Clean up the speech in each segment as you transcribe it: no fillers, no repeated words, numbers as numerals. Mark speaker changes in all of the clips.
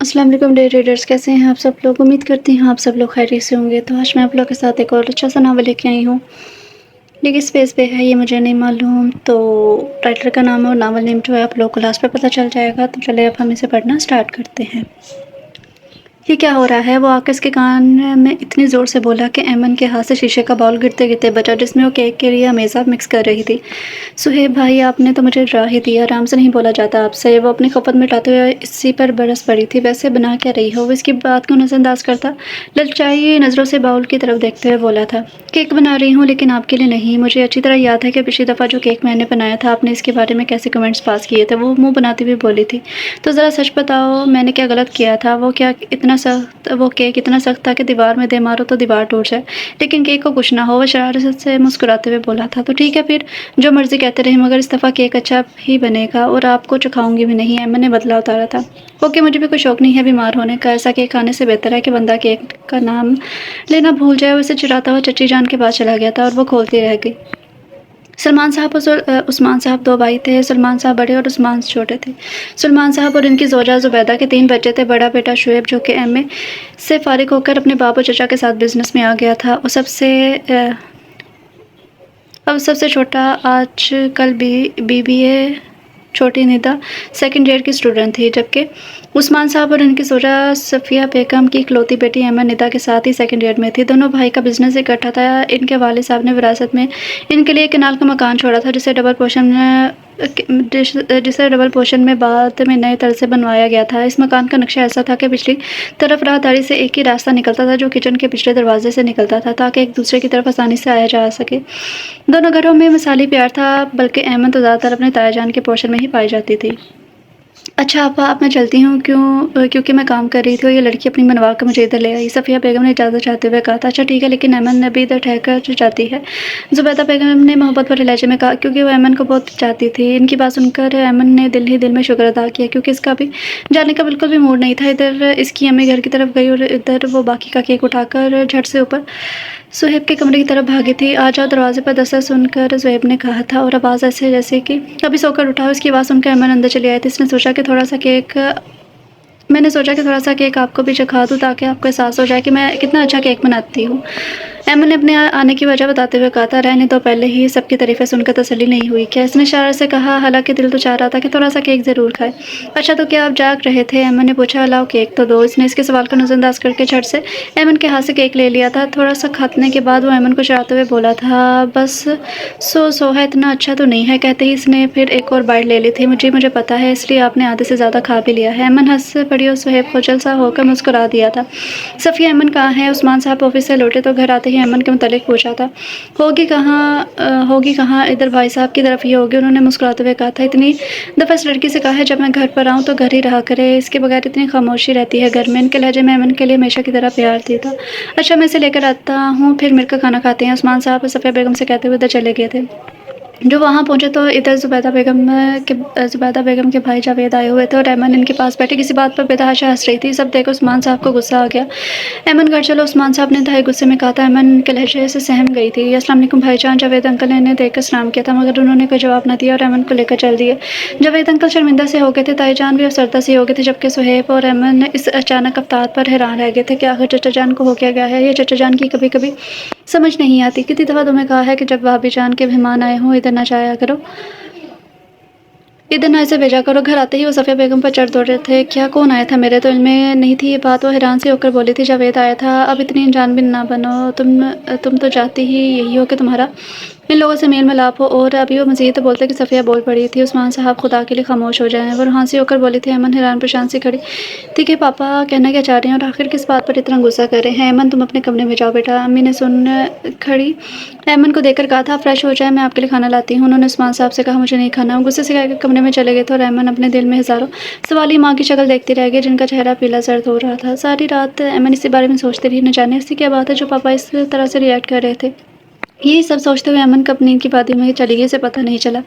Speaker 1: अस्सलाम वालेकुम day readers, कैसे हैं आप सब लोग। उम्मीद करती हूँ आप सब लोग खैरियत से होंगे। तो आज मैं आप लोग के साथ एक और अच्छा सा नावल लेके आई हूँ। लेकिन स्पेस पे है ये मुझे नहीं मालूम, तो राइटर का नाम और नावल नेम जो है आप लोग को लास्ट पे पता चल जाएगा। तो चलिए अब हम इसे पढ़ना स्टार्ट करते हैं। ये क्या हो रहा है? वो आकाश के कान में इतनी ज़ोर से बोला कि ऐमन के हाथ से शीशे का बाउल गिरते गिरते बचा जिसमें वो केक के लिए अमेज़ा मिक्स कर रही थी। सुहेब भाई, आपने तो मुझे डरा ही दिया। आराम से नहीं बोला जाता आपसे। वो अपनी खपत मिटाते हुए इसी पर बरस पड़ी थी। वैसे बना क्या रही हो? वो इसकी बात को नज़रअंदाज करता ललचाई नज़रों से बाउल की तरफ देखते हुए बोला था, केक बना रही हूँ लेकिन आपके लिए नहीं। मुझे अच्छी तरह याद है कि पिछली दफ़ा जो केक मैंने बनाया था आपने इसके बारे में कैसे कमेंट्स पास किए थे। वो मुँह बनाती हुई बोली थी, तो ज़रा सच बताओ मैंने क्या गलत किया था? वो केक इतना सख्त था कि दीवार में दे मारो तो दीवार टूट जाए, लेकिन केक को कुछ ना हो। वो शरारत से मुस्कुराते हुए बोला था, तो ठीक है फिर, जो मर्ज़ी कहते रहे, मगर इस दफ़ा केक अच्छा ही बनेगा और आपको चखाऊंगी भी नहीं। ऐमन ने बदला उतारा था। ओके, मुझे भी कोई शौक नहीं है बीमार होने का। ऐसा केक खाने से बेहतर है कि बंदा केक का नाम लेना भूल जाए। उसे चिढ़ाता हुआ चच्ची जान के पास चला गया था और वो खोलती रह गई। सलमान साहब और उस्मान साहब दो भाई थे। सलमान साहब बड़े और उस्मान छोटे थे। सलमान साहब और इनकी ज़ौजा ज़ुबैदा के 3 बच्चे थे। बड़ा बेटा शुएब जो कि एमए से फ़ारिग होकर अपने बाप और चचा के साथ बिज़नेस में आ गया था, और अब सबसे छोटा आजकल बीबीए छोटी निदा सेकंड ईयर की स्टूडेंट थी, जबकि उस्मान साहब और इनकी ज़ौजा सफ़िया बेगम की इकलौती बेटी ऐमन निदा के साथ ही सेकंड ईयर में थी। दोनों भाई का बिज़नेस इकट्ठा था। इनके वालिद साहब ने विरासत में इनके लिए कनाल का मकान छोड़ा था, जिसे डबल पोर्शन में बाद में नए तरह से बनवाया गया था। इस मकान का नक्शा ऐसा था कि पिछली तरफ राहदारी से एक ही रास्ता निकलता था जो किचन के पिछले दरवाजे से निकलता था, ताकि एक दूसरे की तरफ आसानी से आया जा सके। दोनों घरों में मिसाली प्यार था, बल्कि ऐमन तो ज़्यादातर अपने ताया जान के पोर्शन में ही पाई जाती थी। अच्छा आपा, अब मैं चलती हूँ, क्योंकि मैं काम कर रही थी और ये लड़की अपनी मनवा कर मुझे इधर ले आई। सफ़िया बेगम ने इजाज़त चाहते हुए कहा था। अच्छा ठीक है, लेकिन ऐमन अभी इधर ठहर जाती है, ज़ुबैदा बेगम ने मोहब्बत भरे लहजे में कहा, क्योंकि वो ऐमन को बहुत चाहती थी। इनकी बात सुनकर ऐमन ने दिल ही दिल में शुक्र अदा किया, क्योंकि इसका भी जाने का बिल्कुल भी मूड नहीं था। इधर इसकी अम्मी घर की तरफ गई और इधर वो बाकी का केक उठाकर झट से ऊपर सुहेब के कमरे की तरफ भागी थी। आ जाओ, दरवाजे पर दस्तक सुनकर सुहेब ने कहा था, और आवाज़ ऐसे जैसे कि अभी सोकर उठा हो। इसकी आवाज़ सुनकर ऐमन अंदर चली आई थी। मैंने सोचा कि थोड़ा सा केक आपको भी चखा दूँ, ताकि आपको एहसास हो जाए कि मैं कितना अच्छा केक बनाती हूँ। ऐमन ने अपने आने की वजह बताते हुए कहा था। रहने तो पहले ही सबकी तारीफ़ें सुनकर तसल्ली नहीं हुई क्या? इसने शरारत से कहा, हालांकि दिल तो चाह रहा था कि थोड़ा सा केक ज़रूर खाए। अच्छा, तो क्या आप जाग रहे थे? ऐमन ने पूछा। लाओ केक तो दो। इसने इसके सवाल का नज़रअंदाज करके झट से ऐमन के हाथ से केक ले लिया था। थोड़ा सा खाने के बाद वो ऐमन को चढ़ाते हुए बोला था, बस सो है, इतना अच्छा तो नहीं है। कहते ही इसने फिर एक और बाइट ले ली थी। मुझे पता है, इसलिए आपने आधे से ज़्यादा खा भी लिया है। ऐमन हंस पड़ी और सुहेब खोचल सा होकर मुस्कुरा दिया था। सफ़िया, ऐमन कहाँ है? उस्मान साहब ऑफिस से लौटे तो घर आते ही ऐमन के मुतालिक पूछा था। होगी कहाँ? इधर भाई साहब की तरफ ही होगी, उन्होंने मुस्कुराते हुए कहा था। इतनी दफ़ा इस लड़की से कहा है जब मैं घर पर आऊँ तो घर ही रहा करे, इसके बगैर इतनी खामोशी रहती है घर में। इनके लहजे में ऐमन के लिए हमेशा की तरह प्यार थी था। अच्छा, मैं इसे लेकर आता हूँ, फिर मिलकर खाना खाते हैं। उस्मान साहब सफ़िया बेगम से कहते हुए इधर चले गए थे। जो वहाँ पहुँचे तो इधर ज़ुबैदा बेगम के भाई जावेद आए हुए थे और ऐमन इनके पास बैठे किसी बात पर बेतहाशा हंस रही थी। सब देखो उस्मान साहब को गुस्सा आ गया। ऐमन घर चलो, उस्मान साहब ने इंतहाई गुस्से में कहा था। ऐमन के लहजे से सहम गई थी। अस्सलाम वालेकुम भाईजान, जावेद अंकल ने इन्हें देखकर सलाम किया था, मगर उन्होंने कोई जवाब न दिया और ऐमन को लेकर चल दिए। जावेद अंकल शर्मिंदा से हो गए थे, ताईजान भी अफसरदा से हो गए थे, जबकि सुहेब और ऐमन इस अचानक अवतार पर हैरान रह गए थे कि आखिर चचा जान को हो क्या गया है। ये चचा जान की कभी कभी समझ नहीं आती। कितनी दफ़ा तुम्हें कहा है कि जब भाभी जान के मेहमान आए हों इधर ना जाया करो, इधर ना इसे भेजा करो। घर आते ही वो सफ़िया बेगम पर चढ़ दौड़े थे। क्या? कौन आया था? मेरे तो इल्म में नहीं थी ये बात। वो हैरान सी होकर बोली थी। जावेद आया था। अब इतनी अनजान भी ना बनो। तुम तो चाहती ही यही हो कि तुम्हारा इन लोगों से मेल मिलाप हो। और अभी वो मज़ीद बोलते कि सफ़िया बोल पड़ी थी, उस्मान साहब खुदा के लिए खामोश हो जाएं। वो रुहासी होकर बोली थी। ऐमन हैरान परेशान सी खड़ी थी कि पापा कहना क्या चाह रहे हैं और आखिर किस बात पर इतना गुस्सा कर रहे हैं। ऐमन, तुम अपने कमरे में जाओ बेटा, अम्मी ने सुन खड़ी ऐमन को देखकर कहा था। फ्रेश हो जाए, मैं आपके लिए खाना लाती हूँ। उन्होंने उस्मान साहब से कहा, मुझे नहीं खाना। वो गुस्से से कहकर कमरे में चले गए थे और ऐमन अपने दिल में हज़ारों सवाली माँ की शक्ल देखती रह गई, जिनका चेहरा पीला सर्द हो रहा था। सारी रात ऐमन इसी बारे में सोचती रही, न जाने ऐसी क्या बात है जो पापा इस तरह से रिएक्ट कर रहे थे। यही सब सोचते हुए अमन कब नींद की वादियों में चली गई, इसे पता नहीं चला।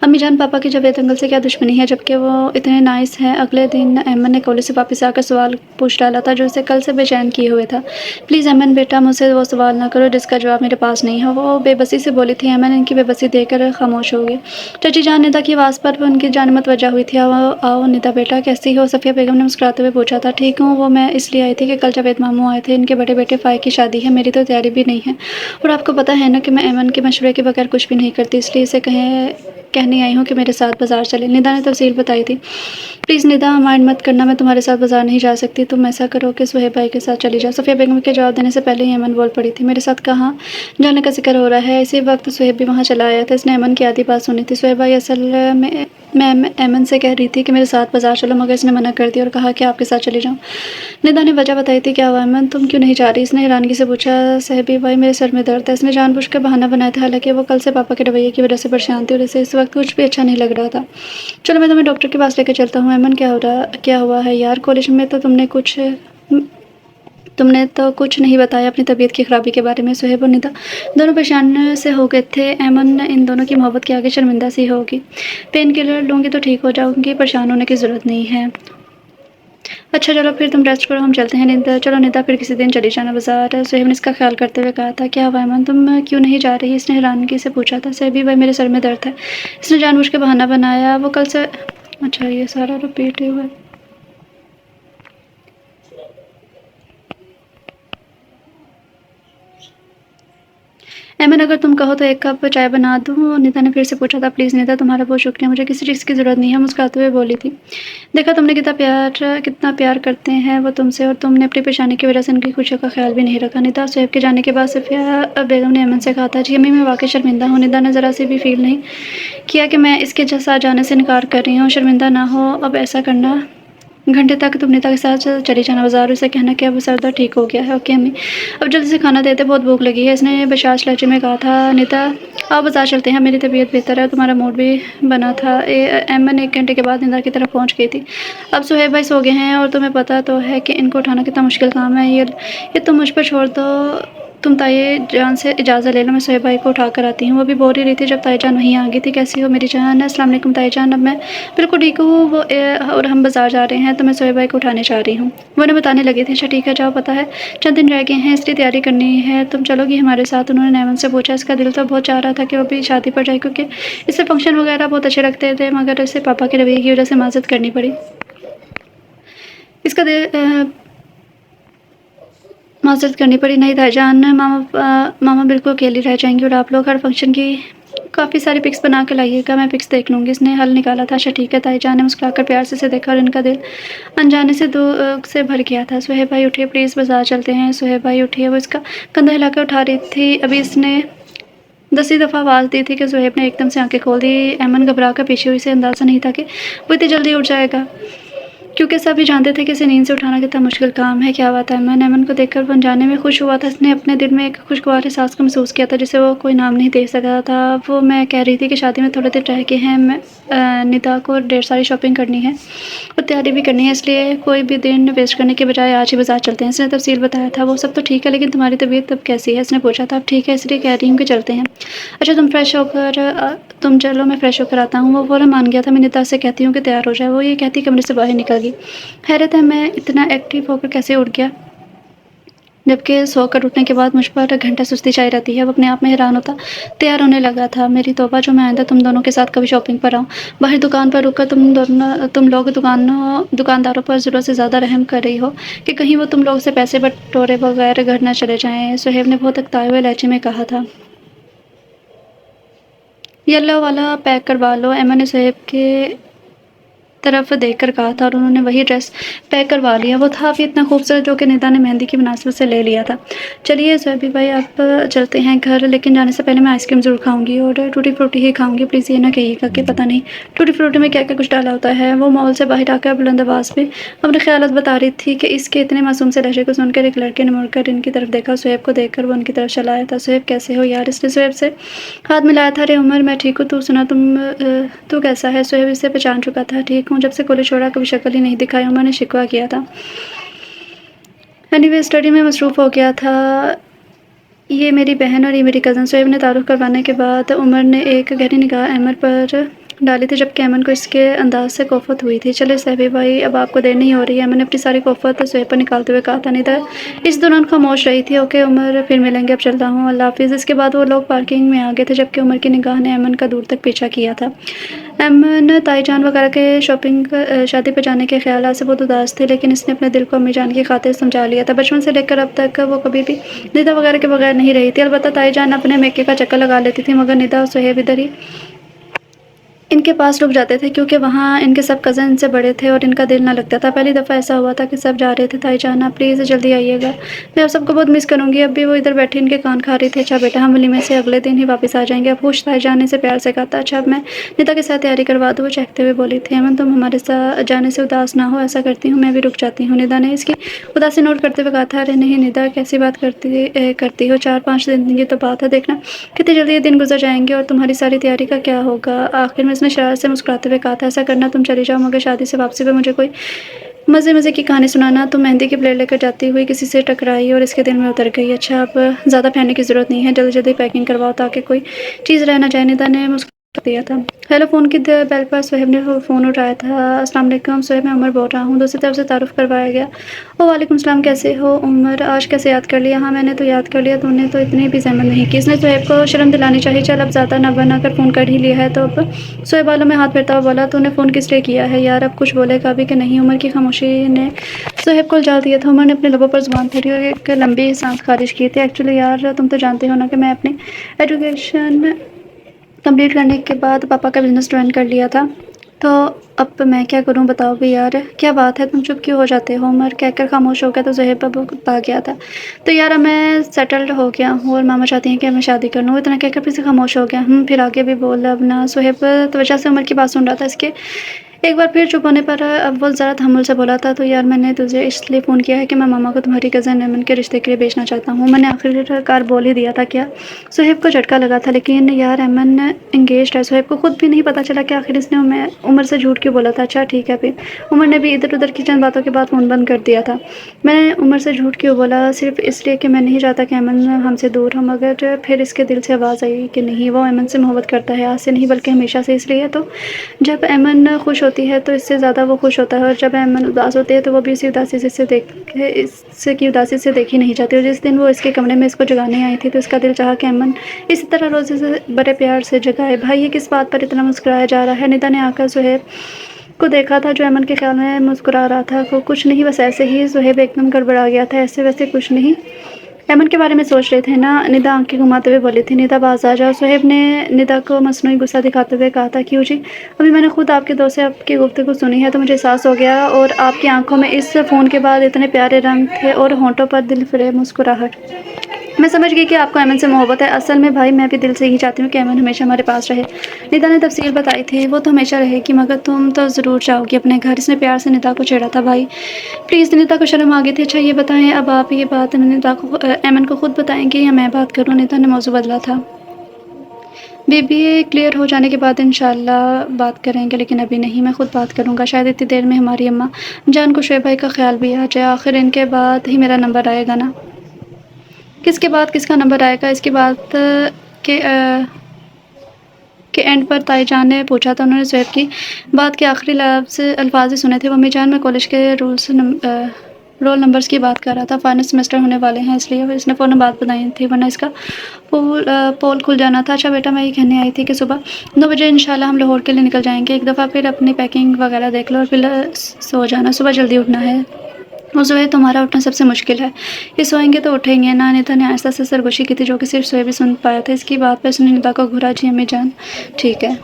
Speaker 1: अम्मी जान पापा की जावेद अंकल से क्या दुश्मनी है, जबकि वो इतने नाइस हैं। अगले दिन अमन ने कॉलेज से वापस आकर सवाल पूछ डाला था जो उसे कल से बेचैन किए हुए था। प्लीज़ अमन बेटा, मुझसे वो सवाल ना करो जिसका जवाब मेरे पास नहीं है, वो बेबसी से बोली थी। अमन इनकी बेबसी देखकर खामोश हो गई। चाची जान निदा की आवाज़ पर उनकी जान मत वजह हुई थी। आओ आओ निदा बेटा, कैसी हो? सफ़िया बेगम ने मुस्कुराते हुए पूछा था। ठीक हूँ, वो मैं इसलिए आई थी कि कल जावेद मामू आए थे, इनके बड़े बेटे फ़ाइक की शादी है, मेरी तो तैयारी भी नहीं है। और आपको पता है ना कि मैं अमन के मशवरे के बगैर कुछ भी नहीं करती, इसलिए इसे कहने आई हूँ कि मेरे साथ बाज़ार चले। निदा ने तफसील बताई थी। प्लीज़ निदा, माइंड मत करना, मैं तुम्हारे साथ बाज़ार नहीं जा सकती। तुम ऐसा करो कि सुहेब भाई के साथ चली जाओ। सफ़िया बेगम के जवाब देने से पहले ही अमन बोल पड़ी थी। मेरे साथ कहाँ जाने का जिक्र हो रहा है? इसी वक्त सुहेब भी वहाँ चला आया था। इसने अमन की आधी बात सुनी थी। सुहेब भाई असल में मैं अमन से कह रही थी कि मेरे साथ बाज़ार चलो, मगर इसने मना कर दिया और कहा कि आपके साथ चली जाऊँ। निदा ने वजह बताई थी। क्या हुआ अमन, तुम क्यों नहीं जा रही? इसने हैरानगी से पूछा। साहिबी भाई मेरे सर में दर्द है। इसने जानबूझकर बहाना बनाया था, हालांकि वो कल से पापा के रवैये की वजह से परेशान थी और इसे इस वक्त कुछ भी अच्छा नहीं लग रहा था। चलो मैं तुम्हें डॉक्टर के पास लेकर चलता हूँ। अमन क्या हुआ है यार? कॉलेज में तो तुमने तो कुछ नहीं बताया अपनी तबीयत की खराबी के बारे में। सुहेब और निदा दोनों परेशान से हो गए थे। अमन इन दोनों की मोहब्बत के आगे शर्मिंदा सी होगी। पेन किलर लूँगी तो ठीक हो जाऊँगी, परेशान होने की ज़रूरत नहीं है। अच्छा चलो फिर तुम रेस्ट करो, हम चलते हैं। निदा चलो निदा, फिर किसी दिन चली जाना बाजार। सुहेब ने इसका ख्याल करते हुए कहा था। क्या हुआ अमन, तुम क्यों नहीं जा रही? इसने हैरानगी से पूछा था। सहेबी भाई मेरे सर में दर्द है। इसने जानबूझ के बहाना बनाया। वो कल से अच्छा ये सारा रिपीट हुआ। अमन अगर तुम कहो तो एक कप चाय बना दूँ? निदा ने फिर से पूछा था। प्लीज़ निदा, तुम्हारा बहुत शुक्रिया, मुझे किसी चीज़ की ज़रूरत नहीं है, मुस्कुराते हुए बोली थी। देखा तुमने कितना प्यार करते हैं वो तुमसे, और तुमने अपनी परेशानी की वजह से उनकी खुशियों का ख्याल भी नहीं रखा। निदा सुहेब के जाने के बाद सफ़िया बेगम ने अमन से कहा था। जी अम्मी, मैं वाकई शर्मिंदा हूँ। निदा ने ज़रा सी भी फील नहीं किया कि मैं इसके साथ जाने से इनकार कर रही हूँ। शर्मिंदा ना हो, अब ऐसा करना, घंटे तक तुम नीता के साथ चली जाना बाजार, उसे कहना कि अब सर दर्द ठीक हो गया है। ओके अम्मी, अब जल्दी से खाना देते, बहुत भूख लगी है। इसने बशाश लहजे में कहा था। नीता आओ बाजार चलते हैं, मेरी तबीयत बेहतर है, तुम्हारा मूड भी बना था। अमन 1 घंटे के बाद निदा की तरफ पहुंच गई थी। अब सुहेब भाई सो गए हैं और तुम्हें पता तो है कि इनको उठाना कितना मुश्किल काम है। ये तुम मुझ पर छोड़ दो, तुम ताई जान से इजाज़त ले लो, मैं सुहेब भाई को उठा कर आती हूँ। वो भी बोल ही रही थी जब ताई जान वहीं आ गई थी। कैसी हो मेरी जान? अस्सलाम वालेकुम ताई जान, अब मैं बिल्कुल ठीक हूँ। और हम बाजार जा रहे हैं तो मैं सुहेब भाई को उठाने जा रही हूँ। वो उन्हें बताने लगी थी। अच्छा ठीक है जाओ, पता है चंद दिन रह गए हैं, इसलिए तैयारी करनी है, तुम चलोगी हमारे साथ? उन्होंने नैमन से पूछा। इसका दिल तो बहुत चाह रहा था कि वो भी शादी पर जाए, क्योंकि इससे फंक्शन वगैरह बहुत अच्छे लगते थे, मगर इसे पापा के रवैये की वजह से माजरत करनी पड़ी। इसका माजरत करनी पड़ी। नहीं भाईजान, मामा बिल्कुल अकेली रह जाएंगी, और आप लोग हर फंक्शन की काफ़ी सारी पिक्स बना के लाइएगा, मैं पिक्स देख लूँगी। इसने हल निकाला था। अच्छा ठीक है ताईजान ने मुस्कुराकर प्यार से देखा और इनका दिल अनजाने से दुख से भर गया था। सुहेब भाई उठिए प्लीज़, बाजार चलते हैं। सुहेब भाई उठिए, वो इसका कंधा हिलाकर उठा रही थी। अभी इसने 10वीं दफ़ा आवाज़ दी थी कि सुहेब ने एकदम से आंखें खोल दी। अमन घबरा कर पीछे हुई, से अंदाज़ा नहीं था कि वो इतनी जल्दी उठ जाएगा, क्योंकि सभी जानते थे कि इसे नींद से उठाना कितना मुश्किल काम है। क्या बात है अमन को देखकर वो अनजाने में खुश हुआ था। इसने अपने दिल में एक खुशगवार एहसास को महसूस किया था जिसे वो कोई नाम नहीं दे सकता था। वो मैं कह रही थी कि शादी में थोड़े दिन रह गए हैं, मैं निदा को ढेर सारी शॉपिंग करनी है और तैयारी भी करनी है, इसलिए कोई भी दिन वेस्ट करने के बजाय आज ही बाजार चलते हैं। इसने तफसील बताया था। वो सब तो ठीक है, लेकिन तुम्हारी तबीयत अब कैसी है? इसने पूछा था। अब ठीक है, इसलिए कह रही हूँ कि चलते हैं। अच्छा तुम चलो, मैं फ़्रेश होकर आता हूँ। वो फ़ौरन मान गया था। मैं निदा से कहती हूँ कि तैयार हो जाए, वो ये कहती कमरे से बाहर निकल गई। हैरत है मैं इतना एक्टिव होकर कैसे उठ गया, जबकि सोकर उठने के बाद मुझ पर घंटा सुस्ती छाई रहती है। वो अपने आप में हैरान होता तैयार होने लगा था। मेरी तौबा, जो मैं आइंदा तुम दोनों के साथ कभी शॉपिंग पर आऊँ। बाहर दुकान पर रुककर तुम लोग दुकानदारों पर ज़रूरत से ज़्यादा रहम कर रही हो कि कहीं वो तुम लोग से पैसे बटोरे बगैर घर न चले जाएँ। सुहेब ने बहुत अकताए हुए लहजे में कहा था। येलो वाला पैक करवा लो, एमा ने सुहेब के तरफ देखकर कहा था, और उन्होंने वही ड्रेस पैक करवा लिया। वो था भी इतना खूबसूरत जो कि निदा ने मेहंदी की मुनासिबत से ले लिया था। चलिए सुहेबी भाई आप चलते हैं घर, लेकिन जाने से पहले मैं आइसक्रीम ज़रूर खाऊंगी और टूटी फ्रूटी ही खाऊंगी। प्लीज़ ये ना कहिएगा कि पता नहीं टूटी फ्रूटी में क्या क्या कुछ डाला होता है। वो मॉल से बाहर आकर बुलंद आवाज़ में अपने ख्यालात बता रही थी कि इसके इतने मासूम से लहजे को सुनकर एक लड़के ने मुड़कर इनकी तरफ देखा। सुहेब को देखकर वो उनकी तरफ चला आया था। सुहेब कैसे हो यार? इसने सुहेब से हाथ मिलाया था। अरे उमर, मैं ठीक हूँ, तू सुना, तू कैसा है? सुहेब इसे पहचान चुका था। ठीक हूँ, जब से कॉलेज छोड़ा कभी शक्ल ही नहीं दिखाई, उमर ने शिकवा किया था। एनीवे स्टडी में मसरूफ़ हो गया था। ये मेरी बहन और ये मेरी कज़न। शोएब ने तारुफ़ करवाने के बाद उमर ने एक गहरी निगाह अहमद पर डाली थी, जबकि अमन को इसके अंदाज से कोफत हुई थी। चले सहबी भाई, अब आपको देर नहीं हो रही है। अमन ने अपनी सारी कोफत शोएब पर निकालते हुए कहा था। निदा इस दौरान खामोश रही थी। ओके उमर, फिर मिलेंगे, अब चलता हूँ, अल्लाह हाफिज़। इसके बाद वो लोग पार्किंग में आ गए थे, जबकि उमर की निगाह ने अमन का दूर तक पीछा किया था। अमन ताईजान वगैरह के शादी पर जाने के ख्याल से बहुत उदास थे, लेकिन इसने अपने दिल को अम्मी जान की खातिर समझा लिया था। बचपन से लेकर अब तक वो कभी भी निदा वगैरह के बगैर नहीं रही थी। अलबत्ता ताईजान अपने मेके का चक्कर लगा लेती थी, मगर निदा और सुहेब इधर ही इनके पास रुक जाते थे, क्योंकि वहाँ इनके सब कज़न इनसे बड़े थे और इनका दिल ना लगता था। पहली दफ़ा ऐसा हुआ था कि सब जा रहे थे। ताईजान, आप प्लीज़ जल्दी आइएगा, मैं आप सबको बहुत मिस करूँगी। अब भी वो इधर बैठी इनके कान खा रही थी। अच्छा बेटा, हम वलीमे से अगले दिन ही वापस आ जाएंगे। अब खुश ताईजान ने इसे प्यार से कहा था। अच्छा, अब मैं निदा के साथ तैयारी करवा दूँ, वो चहकते हुए बोली थी। अमन, तुम हमारे साथ जाने से उदास ना हो, ऐसा करती हूँ मैं भी रुक जाती हूँ। निदा ने इसकी उदासी नोट करते हुए कहा था। अरे नहीं निदा, कैसी बात करती हो, 4-5 दिन की तो बात है, देखना कितनी जल्दी ये दिन गुजर जाएंगे और तुम्हारी सारी तैयारी का क्या होगा। आखिर में इसने शरारत से मुस्कुराते हुए कहा था। ऐसा करना, तुम चली जाओ, मगर शादी से वापसी पे मुझे कोई मज़े की कहानी सुनाना। तुम मेहंदी की प्लेट लेकर जाती हुई किसी से टकराई और इसके दिल में उतर गई। अच्छा, अब ज़्यादा पहनने की ज़रूरत नहीं है, जल्दी जल्दी पैकिंग करवाओ ताकि कोई चीज़ रह ना जाए। निदा ने मुस्कुरा दिया था। हेलो, फ़ोन की बेल पर सुहेब ने फ़ोन उठाया था। अस्सलाम वालेकुम सुहेब, मैं उमर बोल रहा हूँ। दूसरी तरफ से तारुफ़ करवाया गया। ओ वालेकुम सलाम, कैसे हो उमर, आज कैसे याद कर लिया। हाँ मैंने तो याद कर लिया, तूने तो इतनी भी ज़हमत नहीं की। इसने सुहेब को शर्म दिलानी चाहिए। चल अब ज़्यादा ना बना कर, फ़ोन कर ही लिया है तो अब। सुहेब बालों में हाथ फेरता हुआ बोला। तूने फ़ोन किस लिए किया है यार, अब कुछ बोलेगा भी कि नहीं। उमर की खामोशी ने सुहेब को उलझा दिया था। उमर ने अपने लबों पर ज़ुबान फेरी और एक लंबी सांस खारिज की थी। एक्चुअली यार, तुम तो जानते हो ना कि मैं अपनी एजुकेशन कंप्लीट करने के बाद पापा का बिज़नेस ज्वाइन कर लिया था, तो अब मैं क्या करूं बताओ भी यार। क्या बात है, तुम चुप क्यों हो जाते हो। उमर कहकर खामोश हो गया तो ज़ुहैब अब आ गया था। तो यार अब मैं सेटल्ड हो गया हूँ और मामा चाहती हैं कि मैं शादी कर लूँ। इतना कहकर फिर से खामोश हो गया। फिर आगे भी बोल अब ना। ज़ुहैब तवज्जो से उमर की बात सुन रहा था। इसके एक बार फिर चुप होने पर अब वो ज़रा तहम्मुल से बोला था। तो यार मैंने तुझे इसलिए फ़ोन किया है कि मैं मामा को तुम्हारी कज़न अमन के रिश्ते के लिए भेजना चाहता हूँ। मैंने आखिरकार बोल ही दिया था क्या। ज़ुहैब को झटका लगा था, लेकिन यार अमन एंगेज्ड है। ज़ुहैब को खुद भी नहीं पता चला कि आखिर इसने उमर से झूठ क्यों बोला था। अच्छा ठीक है। फिर उमर ने भी इधर उधर की चंद बातों के बाद फ़ोन बंद कर दिया था। मैंने उमर से झूठ क्यों बोला, सिर्फ इसलिए कि मैं नहीं चाहता कि अमन हमसे दूर हो। मगर फिर इसके दिल से आवाज़ आई कि नहीं, वो अमन से मोहब्बत करता है, आज से नहीं बल्कि हमेशा से। इसलिए तो जब अमन खुश होती है तो इससे ज़्यादा वो खुश होता है, और जब अमन उदास होती है तो वो भी इसी उदासी से देखी नहीं जाती। और जिस दिन वो इसके कमरे में इसको जगाने आई थी तो इसका दिल चाहा कि अमन इसी तरह रोज़ से बड़े प्यार से जगाए। भाई ये किस बात पर इतना मुस्कुराया जा रहा है। निदा ने आकर ज़ुहैब को देखा था, जो अमन के ख्याल में मुस्कुरा रहा था। वो कुछ नहीं, बस ऐसे ही। ज़ुहैब एकदम गड़बड़ा गया था। ऐसे वैसे कुछ नहीं, अमन के बारे में सोच रहे थे ना। निदा आंखें घुमाते हुए बोली थी। निदा बाज आ जाओ। ज़ुहैब ने निदा को मसनूई गुस्सा दिखाते हुए कहा था। क्यों जी, अभी मैंने खुद आपके दोस्त से आपकी गुफ्तगू सुनी है तो मुझे एहसास हो गया, और आपकी आंखों में इस फ़ोन के बाद इतने प्यारे रंग थे और होंठों पर दिल फरेब मुस्कुराहट। मैं समझ गई कि आपको अमन से मोहब्बत है। असल में भाई मैं भी दिल से ही चाहती हूँ कि अमन हमेशा हमारे पास रहे। निदा ने तफसील बताई थी। वो तो हमेशा रहेगी, मगर तुम तो ज़रूर जाओगी अपने घर। इसने प्यार से निदा को छेड़ा था। भाई प्लीज़, निदा को शर्म आ गई थी। अच्छा ये बताएं, अब आप ये बात निदा को अमन को खुद बताएंगे या मैं बात करूँ। निदा ने मौजू बदला था। बीबीए क्लियर हो जाने के बाद इंशाल्लाह बात करेंगे, लेकिन अभी नहीं, मैं खुद बात करूँगा। शायद इतनी देर में हमारी अम्मा जान को शोएब भाई का ख्याल भी आ जाए। आखिर इनके बाद ही मेरा नंबर आएगा ना। किसके बाद किसका नंबर आएगा। इसकी बात के एंड पर ताईजान ने पूछा था। उन्होंने ज़ुहैब की बात के आखिरी अल्फाज ही सुने थे। अम्मी जान, मैं कॉलेज के रोल नंबर्स की बात कर रहा था। फाइनल सेमेस्टर होने वाले हैं, इसलिए इसने फ़ौरन बात बताई थी, वरना इसका पोल खुल जाना था। अच्छा बेटा, मैं ये कहने आई थी कि सुबह 9 बजे इंशाल्लाह हम लाहौर के लिए निकल जाएंगे। एक दफ़ा फिर अपनी पैकिंग वगैरह देख लो और फिर सो जाना, सुबह जल्दी उठना है। और ज़ुहैब, तुम्हारा उठना सबसे मुश्किल है, ये सोएंगे तो उठेंगे ना। निदा ने आहिस्ता से सरगोशी की थी, जो कि सिर्फ ज़ुहैब ही सुन पाया था। इसकी बात पर उसने निदा को घूरा। जी अम्मी जान, ठीक है।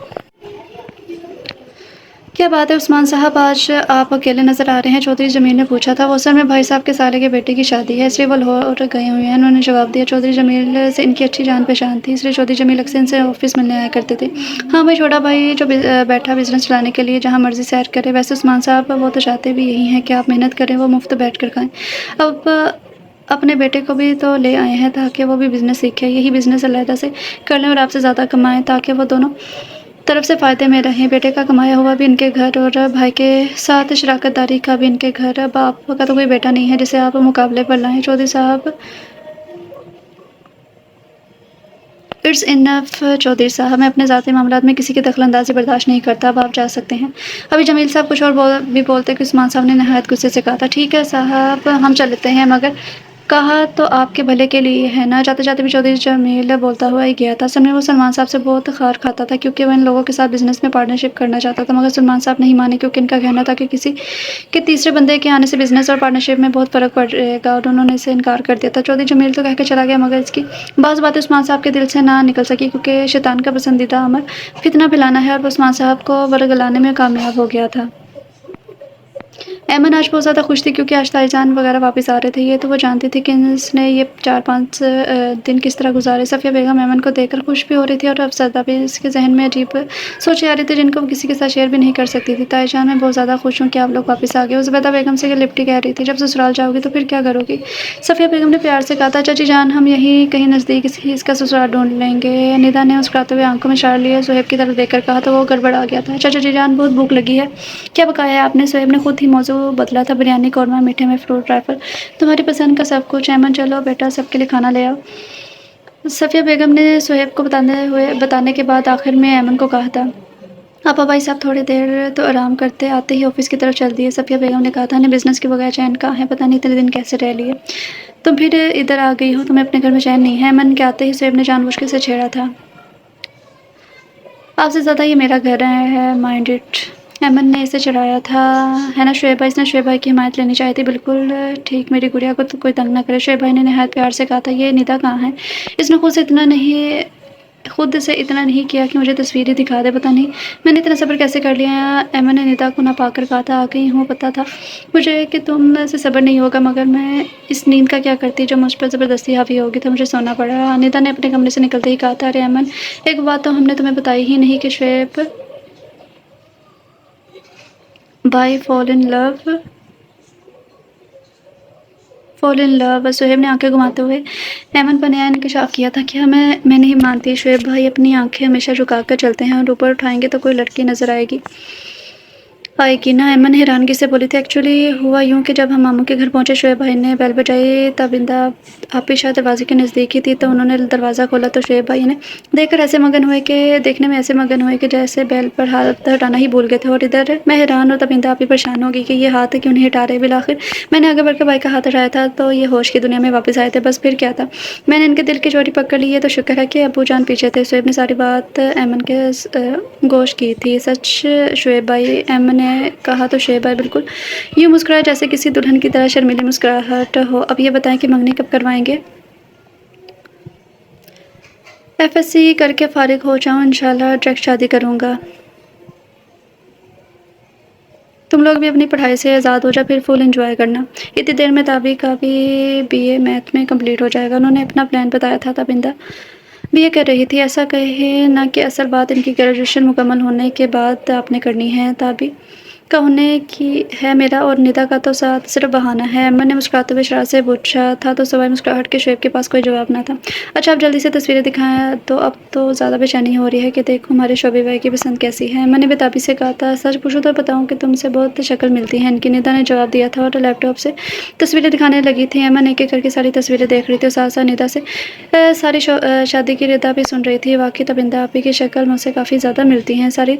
Speaker 1: क्या बात है उस्मान साहब, आज आप अकेले नज़र आ रहे हैं। चौधरी जमील ने पूछा था। वो असल में भाई साहब के साले के बेटे की शादी है, इसलिए वो लाहौर गए हुए हैं। उन्होंने जवाब दिया। चौधरी जमील से इनकी अच्छी जान पहचान थी, इसलिए चौधरी जमील अक्सर इनसे ऑफिस मिलने आया करते थे। हाँ भाई, छोटा भाई जो बैठा बिजनेस चलाने के लिए जहाँ मर्जी सैर करे। वैसे उस्मान साहब वो तो चाहते भी यही हैं कि आप मेहनत करें, वो मुफ्त बैठ कर खाएँ। अब अपने बेटे को भी तो ले आए हैं ताकि वो भी बिज़नेस सीखे, यही बिज़नेस अलहदा से कर लें और आपसे ज़्यादा कमाएं, ताकि वो दोनों तरफ से फ़ायदे में रहें। बेटे का कमाया हुआ भी इनके घर और भाई के साथ शराकत दारी का भी इनके घर। बाप का तो कोई बेटा नहीं है जिसे आप मुकाबले पर लाएं। चौधरी साहब इट्स इनफ चौधरी साहब, मैं अपने ज़ाती मामलात में किसी की दखल-अंदाज़ी बर्दाश्त नहीं करता, अब आप जा सकते हैं। अभी जमील साहब कुछ और भी बोलते कि उस्मान साहब ने नहायत गुस्से से कहा था, ठीक है साहब, हम चलते हैं, मगर कहा तो आपके भले के लिए है ना। जाते-जाते भी चौधरी जमील बोलता हुआ ही गया था। असल में वो सलमान साहब से बहुत खार खाता था क्योंकि वो इन लोगों के साथ बिज़नेस में पार्टनरशिप करना चाहता था, मगर सलमान साहब नहीं माने क्योंकि इनका कहना था कि किसी के तीसरे बंदे के आने से बिज़नेस और पार्टनरशिप में बहुत फ़र्क पड़ेगा और उन्होंने इसे इनकार कर दिया था। चौधरी जमील तो कह के चला गया, मगर इसकी बाज़ बातें उस्मान साहब के दिल से ना निकल सकी क्योंकि शैतान का पसंदीदा अमल फितना फैलाना है और वो उस्मान साहब को बरगलाने में कामयाब हो गया था। ऐमन आज बहुत ज़्यादा खुश थी क्योंकि आज ताईजान वगैरह वापस आ रहे थे। ये तो वो जानती थी कि इसने ये 4-5 दिन किस तरह गुजारे। सफ़िया बेगम ऐमन को देखकर खुश भी हो रही थी और अफसरदा भी। इसके जहन में अजीब सोचें आ रही थी जिनको वो किसी के साथ शेयर भी नहीं कर सकती थी। ताईजान, मैं बहुत ज़्यादा खुश हूँ कि आप लोग वापस आ गए। ज़ुबैदा बेगम से लिपटी कह रही थी, जब ससुराल जाओगी तो फिर क्या करोगी? सफ़िया बेगम ने प्यार से कहा था, चाची जान, हम यहीं कहीं नज़दीक ही इसका ससुराल ढूंढ लेंगे। निदा ने मुस्कुराते हुए आंखों में इशारा लिया सुहेब की तरफ देखकर कहा तो वो गड़बड़ा गया था। चाचा जी जान, बहुत भूख लगी है, क्या पकाया है आपने? सुहेब ने खुद ही मौजू बदला था, बिरयानी, कौरमा, मीठे में फ्रूट राइफल, तुम्हारी पसंद का सब कुछ। ऐमन, चलो बेटा, सबके लिए खाना ले आओ। सफ़िया बेगम ने सुहेब को बताने के बाद आखिर में ऐमन को कहा था, आपा भाई साहब थोड़ी देर तो आराम करते, आते ही ऑफिस की तरफ चल दिए। सफ़िया बेगम ने कहा था, नहीं बिज़नेस के बगैर चैन कहाँ है, पता नहीं इतने दिन कैसे रह लिए। तुम फिर इधर आ गई हो, तुम्हें अपने घर में चैन नहीं है? ऐमन के आते ही सुहेब ने जानबूझ के से छेड़ा था, आपसे ज़्यादा ये मेरा घर है, माइंड इट। ऐमन ने इसे चिढ़ाया था, है ना शुएब भाई? इसने शुएब भाई की हिमायत लेनी चाहिए थी। बिल्कुल ठीक, मेरी गुड़िया को तो कोई तंग ना करे। शुएब भाई ने नहायत प्यार से कहा था, ये निदा कहाँ है? इसने खुद से इतना नहीं किया कि मुझे तस्वीरें दिखा दे, पता नहीं मैंने इतना सब्र कैसे कर लिया। ऐमन ने निदा को ना पाकर कहा था, आ गई हूँ, पता था मुझे कि तुम से सब्र नहीं होगा, मगर मैं इस नींद का क्या करती जो मुझ पर ज़बरदस्ती हावी होगी, तो मुझे सोना पड़ा। निदा ने अपने कमरे से निकलते ही कहा था, अरे ऐमन, एक बात तो हमने तुम्हें बताई ही नहीं कि शुएब भाई फॉल इन लव। सुहेब ने आंखें घुमाते हुए ऐमन पर नया इंकशाफ किया था, क्या मैं नहीं मानती? शुएब भाई अपनी आंखें हमेशा झुका कर चलते हैं और ऊपर उठाएंगे तो कोई लड़की नजर आएगी ना? ऐमन हैरानगी से बोली थी, एक्चुअली हुआ यूँ कि जब हम मामू के घर पहुँचे, शुएब भाई ने बेल बजाई, तब इंदा आप भी शायद दरवाजे के नज़दीक ही थी, तो उन्होंने दरवाज़ा खोला तो शुएब भाई ने देखने में ऐसे मगन हुए कि जैसे बेल पर हाथ हटाना ही भूल गए थे। और इधर मैं हैरान और तब इंदा आप भी परेशान होगी कि ये हाथ क्यों नहीं हटा रहे। बिलाखिर मैंने आगे बढ़कर भाई का हाथ हटाया था तो ये होश की दुनिया में वापस आए थे, बस फिर क्या था, मैंने इनके दिल की चोरी पकड़ ली है, तो शुक्र है कि अबू जान पीछे थे। शुएब ने सारी बात ऐमन के गोश की थी। सच शुएब भाई? ऐमन ने कहा तो शुएब भाई बिल्कुल यूँ मुस्कुराए जैसे किसी दुल्हन की तरह शर्मीली मुस्कुराहट हो। अब ये बताएं कि मंगनी कब करवाएंगे? एफएससी करके फ़ारिग हो जाऊँ, इंशाल्लाह डायरेक्ट शादी करूँगा। तुम लोग भी अपनी पढ़ाई से आज़ाद हो जाओ, फिर फुल एंजॉय करना। इतनी देर में ताबी का भी बीए मैथ में कंप्लीट हो जाएगा। उन्होंने अपना प्लान बताया था। तबिंदा बीए कर रही थी, ऐसा कहे ना कि असल बात इनकी ग्रेजुएशन मुकम्मल होने के बाद आपने करनी है। ताबी का होने की है मेरा और निदा का तो साथ सिर्फ बहाना है। अमन ने मुस्कुराते हुए शरारत से पूछा था तो सवाई मुस्कुराहट के शुएब के पास कोई जवाब ना था। अच्छा, आप जल्दी से तस्वीरें दिखाएं, तो अब तो ज़्यादा बेचैनी हो रही है कि देखो हमारे शोबे भाई की पसंद कैसी है। मैंने बेताबी से कहा था, सच पूछूं तो बताऊं कि तुमसे बहुत शक्ल मिलती है इनकी। निदा ने जवाब दिया था और लैपटॉप से तस्वीरें दिखाने लगी थी। अमन एक एक करके सारी तस्वीरें देख रही थी और साथ साथ निदा से सारी शादी की रिदा भी सुन रही थी। वाकई तबिंदा आपी की शक्ल मुझसे काफ़ी ज़्यादा मिलती हैं। सारी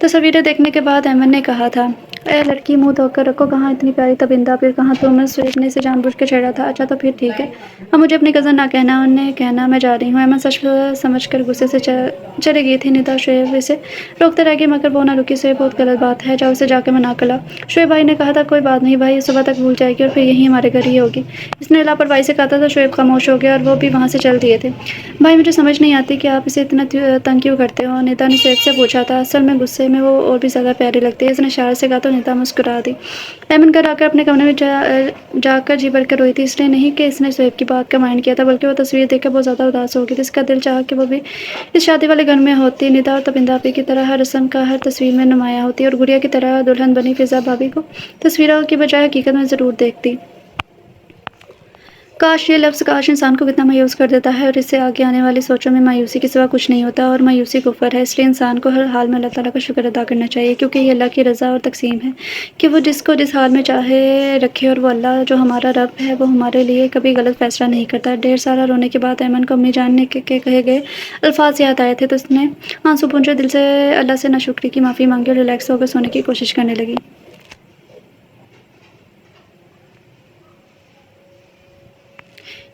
Speaker 1: तस्वीरें देखने के बाद अमन ने कहा था, ए लड़की, मुंह धोकर रखो, कहाँ इतनी प्यारी तबिंदा, फिर कहाँ तुम? शुएब ने इसे जानबूझ के छेड़ा था। अच्छा तो फिर ठीक है, अब मुझे अपनी कज़न ना कहना, उन्हें कहना मैं जा रही हूँ। ऐमन सच समझ कर गुस्से से चली गई थी। निदा शुएब इसे रोकते रह गई, मगर वो ना रुकी। शुएब बहुत गलत बात है, जाओ उसे जाके मना कर ला। शुएब भाई ने कहा था, कोई बात नहीं भाई, सुबह तक भूल जाएगी और फिर यहीं हमारे घर ही होगी। इसने लापरवाही से कहा था तो शुएब खामोश हो गया और वो भी वहाँ से चल दिए थे। भाई मुझे समझ नहीं आती कि आप इसे इतना तंग क्यों करते हो? निदा ने शुएब से पूछा था। असल में गुस्से में वो और भी ज़्यादा प्यारी लगती है, इसने इशारे से कहा तो निदा मुस्कुरा दी। ऐमन घर आकर अपने कमरे में जाकर जी भर कर रोई थी। इसलिए नहीं कि इसने शुएब की बात का माइंड किया था, बल्कि वो तस्वीर देखकर बहुत ज़्यादा उदास हो गई थी। इसका दिल चाहा कि वो भी इस शादी वाले घर में होती, निदा और तबिंदा आपी की तरह हर रस्म का हर तस्वीर में नुमाया होती और गुड़िया की तरह दुल्हन बनी फिज़ा भाभी को तस्वीरों की बजाय हकीकत में ज़रूर देखती। काश ये लफ्ज़ काश इंसान को कितना मायूस कर देता है और इससे आगे आने वाली सोचों में मायूसी के सिवा कुछ नहीं होता और मायूसी कुफ़र है। इसलिए इंसान को हर हाल में अल्लाह ताला का शुक्र अदा करना चाहिए, क्योंकि ये अल्लाह की रज़ा और तक़सीम है कि वो जिसको जिस हाल में चाहे रखे, और वो अल्लाह जो हमारा रब है वो हमारे लिए कभी गलत फ़ैसला नहीं करता। ढेर सारा रोने के बाद अयमन को अम्मी जान ने के कहे गए अल्फ़ाज़ याद आए थे, तो उसने आंसू पोंछे दिल से अल्लाह से नाशुक्री की माफ़ी मांगी और रिलैक्स होकर सोने की कोशिश करने लगी।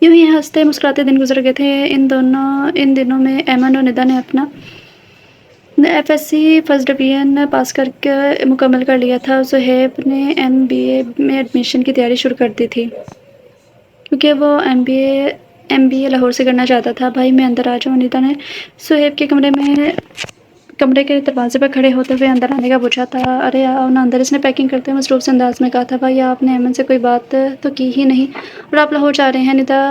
Speaker 1: यूँ ही हँसते मुस्कुराते दिन गुजर गए थे। इन दिनों में अयमन और निदा ने अपना एफएससी फर्स्ट डिवीज़न पास करके मुकम्मल कर लिया था। सुहेब ने एमबीए में एडमिशन की तैयारी शुरू कर दी थी, क्योंकि वो एमबीए लाहौर से करना चाहता था। भाई मैं अंदर आ जाऊँ, निदा ने सुहेब के कमरे के दरवाजे पर खड़े होते हुए अंदर आने का पूछा था। अरे आओ ना अंदर, इसने पैकिंग करते हुए मसरूफ़ से अंदाज में कहा था। भाई आपने अयमन से कोई बात तो की ही नहीं और आप लाहौर जा रहे हैं? निदा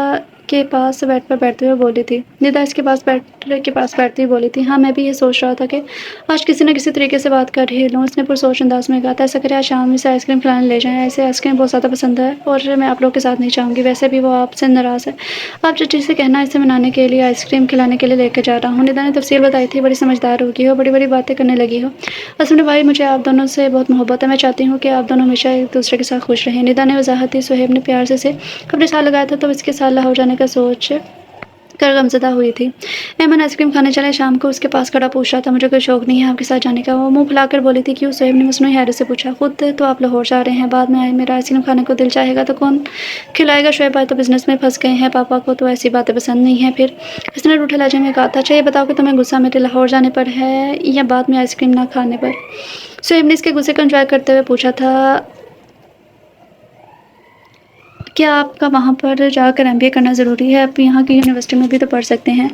Speaker 1: के पास बेड पर बैठते हुए बोली थी। निदा इसके पास बैठती हुई बोली थी, हाँ मैं भी ये सोच रहा था कि आज किसी न किसी तरीके से बात कर ही लूँ। उसने पुरसोच अंदाज में कहा था। ऐसा करें आज शाम में से आइसक्रीम खिलाने ले जाएँ, ऐसे आइसक्रीम बहुत ज़्यादा पसंद है और मैं आप लोग के साथ नहीं चाहूँगी। वैसे भी वो आपसे नाराज़ है। आप जो चीज़ से कहना इसे मनाने के लिए आइसक्रीम खिलाने के लिए लेकर जा रहा हूँ। निदा ने तफसील बताई थी। बड़ी समझदार हो गई हो, बड़ी-बड़ी बातें करने लगी हो। असल में भाई मुझे आप दोनों से बहुत मोहब्बत है। मैं चाहती हूँ कि आप दोनों हमेशा एक दूसरे के साथ खुश रहें। निदा ने वज़ाहत दी। सुहेब ने प्यार से अपने साथ लगाया था, तो इसके साथ लाहौर जाने का सोच कर गमज़दा हुई थी। अयमन आइसक्रीम खाने चले। शाम को उसके पास खड़ा पूछ रहा था, मुझे कोई शौक़ नहीं है आपके साथ जाने का। वो मुँह फुलाकर बोली थी, क्यों? सुहेब ने मसनूई हैरत से पूछा। खुद तो आप लाहौर जा रहे हैं, बाद में मेरा आइसक्रीम खाने को दिल चाहेगा तो कौन खिलाएगा? शोएब भाई तो बिज़नेस में फँस गए हैं, पापा को तो ऐसी बातें पसंद नहीं हैं। फिर उसने रूठे लहजे में कहा था, अच्छा ये बताओ कि तुम्हें गुस्सा मेरे लाहौर जाने पर है या बाद में आइसक्रीम ना खाने पर? सुहेब ने इसके गुस्से को एंजॉय करते हुए पूछा था, क्या आपका वहाँ पर जाकर एमबीए करना ज़रूरी है? आप यहाँ की यूनिवर्सिटी में भी तो पढ़ सकते हैं।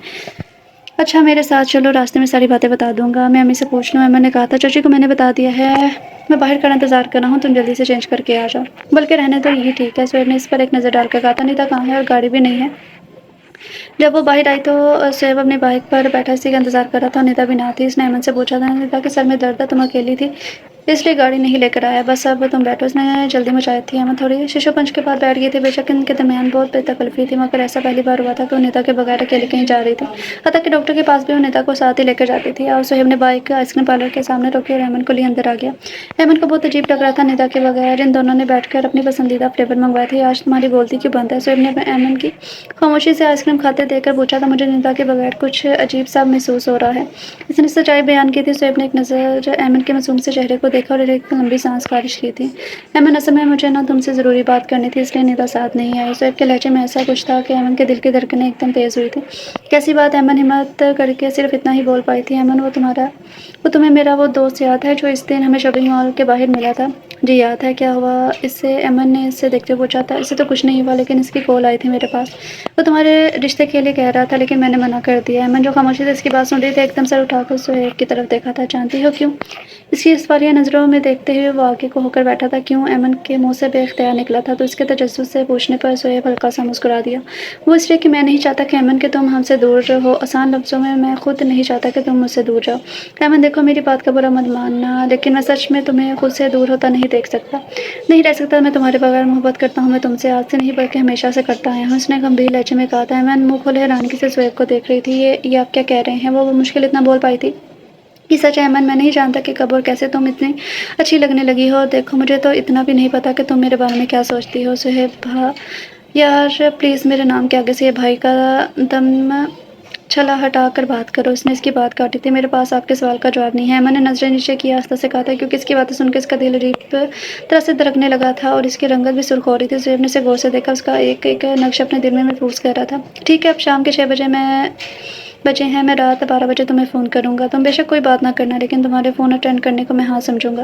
Speaker 1: अच्छा मेरे साथ चलो, रास्ते में सारी बातें बता दूँगा। मैं अम्मी से पूछ लूँ। अयमन ने कहा था, चाची को मैंने बता दिया है, मैं बाहर का इंतज़ार कर रहा हूँ, तुम जल्दी से चेंज करके आ जाओ। बल्कि रहने दो, यही ठीक है। सुहेब ने इस पर एक नज़र डालकर कहा था। निदा कहाँ है? और गाड़ी भी नहीं है। जब वो बाहर आई तो सुहेब अपनी बाइक पर बैठा इसी का इंतज़ार कर रहा था। निदा भी ना थी। उसने अयमन से पूछा था, निदा के सर में दर्द है, तुम अकेली थी इसलिए गाड़ी नहीं लेकर आया, बस अब तुम बैठो। उसने जल्दी मचाई थी। अयमन थोड़ी शीशो पंच के बाद बैठ गई थी। बेशक इनके दरमियान बहुत बेतकल्फ़ी थी, मगर ऐसा पहली बार हुआ था कि वो निदा के बगैर अकेले कहीं जा रही थी। हत्ता कि डॉक्टर के पास भी वो निदा को साथ ही लेकर जाती थी। और सुहेब ने बाइक आइसक्रीम पार्लर के सामने रोकी और अयमन को लिए अंदर आ गया। अयमन को बहुत अजीब लग रहा था निदा के बगैर। इन दोनों ने बैठकर अपनी पसंदीदा फ्लेवर मंगवाए थे। आज तुम्हारी बोलती क्यों बंद है? सुहेब ने अयमन की खामोशी से आइसक्रीम खाते देखकर पूछा था। मुझे निदा के बगैर कुछ अजीब सा महसूस हो रहा है। इसने सच्चाई बयान की थी। सुहेब ने एक नज़र अयमन के मासूम से चेहरे को देखा और एक लंबी सांस खारिज की थी। अयमन, असल में मुझे ना तुमसे ज़रूरी बात करनी थी, इसलिए निदा साथ नहीं आई। सुहेब के लहजे में ऐसा कुछ था कि अयमन के दिल की धड़कनें एकदम तेज़ हुई थी। कैसी बात? अयमन हिम्मत करके सिर्फ इतना ही बोल पाई थी। अयमन, वो तुम्हें मेरा वो दोस्त याद है जो इस दिन हमें शॉपिंग मॉल के बाहर मिला था? जी याद है। क्या हुआ इससे? अयमन ने इससे देखते हुए पूछा था। इससे तो कुछ नहीं हुआ, लेकिन इसकी कॉल आई थी मेरे पास। वो तुम्हारे रिश्ते के लिए कह रहा था, लेकिन मैंने मना कर दिया। अयमन जो खामोशी से इसकी बात सुन रही थी, एकदम सर उठाकर सुहेब की तरफ देखा था। जानती हो क्यों? इसकी इस वारिया नज़रों में देखते हुए वो आगे को होकर बैठा था। क्यों? अयमन के मुँह से बेख्तियार निकला था, तो इसके तजस्सुस से पूछने पर सुहेब हल्का सा मुस्कुरा दिया। वो इसलिए कि मैं नहीं चाहता कि अयमन, कि तुम हमसे दूर रहो। आसान लफ्ज़ों में, मैं खुद नहीं चाहता कि तुम मुझसे दूर जाओ। अयमन देखो, मेरी बात का बुरा मत मानना, लेकिन मैं सच में तुम्हें खुद से दूर होता नहीं देख सकता, नहीं रह सकता। मैं तुम्हारे बगैर मोहब्बत करता हूँ। मैं तुमसे आज से नहीं बल्कि हमेशा से करता आया हूँ। उसने गंभीर लहजे में कहा था। अयमन मुँह खोले हैरानगी से सुहेब को देख रही थी। ये आप क्या कह रहे हैं? वो मुश्किल इतना बोल पाई थी कि सच अयमन, मैं नहीं जानता कि कब और कैसे तुम इतनी अच्छी लगने लगी हो। देखो, मुझे तो इतना भी नहीं पता कि तुम मेरे बारे में क्या सोचती हो। सुहेब यार प्लीज़, मेरे नाम के आगे से ये भाई का दम छला हटा कर बात करो। उसने इसकी बात काटी थी। मेरे पास आपके सवाल का जवाब नहीं है। अयमन ने नज़रें नीचे की आस्था से कहा था, क्योंकि इसकी बातें सुनकर इसका दिल अजीब तरह से धड़कने लगा था और इसकी रंगत भी सुर्ख हो रही थी। सुहेब ने इसे गौर से देखा। उसका एक एक नक्श अपने दिल में महफूज कर रहा था। ठीक है, अब शाम के 6 बजे हैं, मैं रात 12 बजे तुम्हें फ़ोन करूँगा। तुम बेशक कोई बात ना करना, लेकिन तुम्हारे फ़ोन अटेंड करने को मैं हाँ समझूँगा।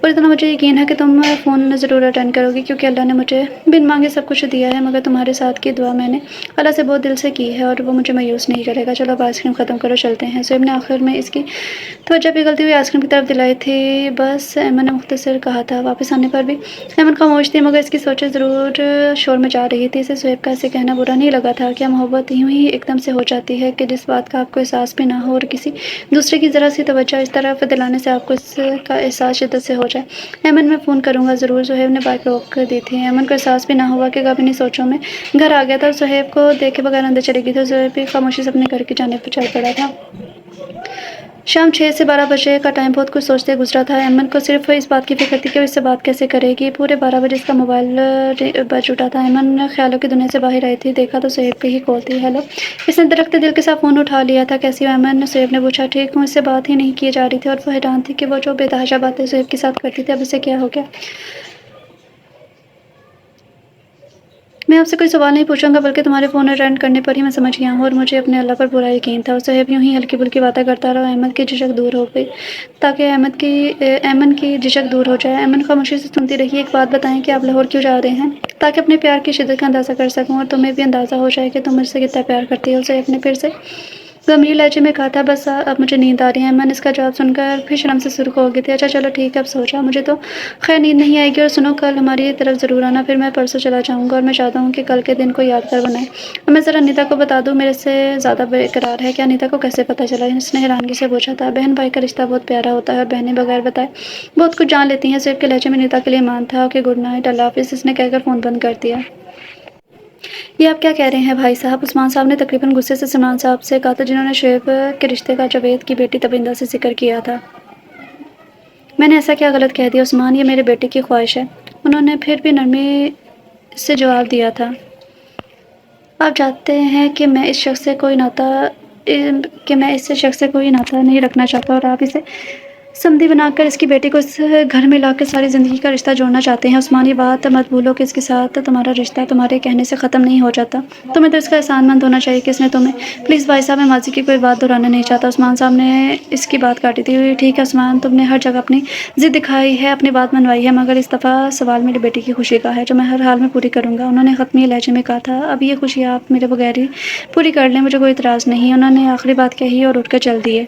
Speaker 1: और इतना मुझे यकीन है कि तुम फ़ोन ज़रूर अटेंड करोगी, क्योंकि अल्लाह ने मुझे बिन मांगे सब कुछ दिया है। मगर तुम्हारे साथ की दुआ मैंने अल्लाह से बहुत दिल से की है और वो मुझे मायूस नहीं करेगा। चलो अब आइसक्रीम ख़त्म करो, चलते हैं। सुहेब ने आखिर में इसकी तवज्जो पिघलती हुई आइसक्रीम की तरफ दिलाई थी। बस, अयमन ने मुख्तसर कहा था। वापस आने पर भी अयमन खामोश थी, मगर इसकी सोचें ज़रूर शोर मचा रही थी। इसे सुहेब का ऐसे कहना बुरा नहीं लगा था। क्या मोहब्बत यूँ ही एकदम से हो जाती है कि जिस बात का आपको एहसास भी ना हो और किसी दूसरे की ज़रा सी तवज्जो इस तरफ दिलाने से आपको इसका एहसास शिद्दत से हो जाए। अयमन मैं फ़ोन करूँगा ज़रूर। सुहेब ने बाइक रोक दी थी। अयमन को एहसास भी ना हुआ कि कब इन्हीं सोचों में घर आ गया था और सुहेब को देखे बगैर अंदर चली गई थी। सुहेब भी खामोशी से अपने घर की जानिब चल पड़ा था। शाम 6 से 12 बजे का टाइम बहुत कुछ सोचते गुजरा था। अयमन को सिर्फ इस बात की फ़िक्र थी कि वो इससे बात कैसे करेगी। पूरे 12 बजे इसका मोबाइल बज उठा था। अयमन ख्यालों की दुनिया से बाहर आई थी। देखा तो सुहेब की ही कॉल थी। हेलो। इसने धड़कते दिल के साथ फ़ोन उठा लिया था। कैसी हो अयमन? सुहेब ने पूछा। ठीक हूँ। इससे बात ही नहीं की जा रही थी और वो हैरान थी कि वो जो बेतहाशा बातें सुहेब के साथ करती थी अब उसे क्या हो गया। मैं आपसे कोई सवाल नहीं पूछूंगा बल्कि तुम्हारे फ़ोन अटेंड करने पर ही मैं समझ गया हूँ और मुझे अपने अल्लाह पर पूरा यकीन था। और सुहेब यूँ ही हल्की-फुल्की बातें करता रहा। अहमद की झिझक दूर हो गई ताकि अयमन की झिझक दूर हो जाए। अयमन खामोशी से सुनती रही। एक बात बताएं कि आप लाहौर क्यों जा रहे हैं? ताकि अपने प्यार की शिद्दत का अंदाज़ा कर सकूँ और तुम्हें भी अंदाज़ा हो जाए कि तुम मुझसे कितना प्यार करती हो। सुहेब ने फिर से गंभीर लहजे में कहा था। बस अब मुझे नींद आ रही है। अयमन इसका जवाब सुनकर फिर शर्म से सुर्ख हो गई थी। अच्छा चलो ठीक है अब सो जा। मुझे तो खैर नींद नहीं आएगी और सुनो कल हमारी तरफ ज़रूर आना। फिर मैं परसों चला जाऊँगा और मैं चाहता हूँ कि कल के दिन को यादगार बनाए। अब मैं ज़रा अनीता को बता दूँ मेरे से ज़्यादा बेकरार है क्या? अनीता को कैसे पता चला? इसने हैरानगी से पूछा था। बहन भाई का रिश्ता बहुत प्यारा होता है और बहनें बगैर बताए बहुत कुछ जान लेती हैं। सिर्फ के लहजे में अनीता के लिए मान था कि गुड नाइट अल्लाह हाफिज़ इसने कहकर फ़ोन बंद कर दिया। ये आप क्या कह रहे हैं भाई साहब? उस्मान साहब ने तकरीबन गुस्से से सलमान साहब से कहा था जिन्होंने शुएब के रिश्ते का जावेद की बेटी तबिंदा से जिक्र किया था। मैंने ऐसा क्या गलत कह दिया उस्मान? ये मेरे बेटे की ख्वाहिश है। उन्होंने फिर भी नरमी से जवाब दिया था। आप जानते हैं कि मैं इस शख्स से कोई नाता नहीं रखना चाहता और आप इसे समधी बनाकर इसकी बेटी को इस घर में लाकर सारी ज़िंदगी का रिश्ता जोड़ना चाहते हैं। उस्मान ये बात मत भूलो कि इसके साथ तुम्हारा रिश्ता तुम्हारे कहने से ख़त्म नहीं हो जाता। तुम्हें तो इसका एहसानमंद होना चाहिए कि इसने तुम्हें प्लीज़ भाई साहब मैं माजी की कोई बात दोहराना नहीं चाहता। उस्मान साहब ने इसकी बात काटी थी। ठीक है उस्मान तुमने हर जगह अपनी ज़िद दिखाई है अपनी बात मनवाई है मगर इस दफ़ा सवाल मेरी बेटी की खुशी का है जो मैं हर हाल में पूरी करूँगा। उन्होंने ख़त्मी लहजे में कहा था। अब ये खुशी आप मेरे बगैर ही पूरी कर लें मुझे कोई इतराज़ नहीं। उन्होंने आखिरी बात कही और उठ कर चल दिए।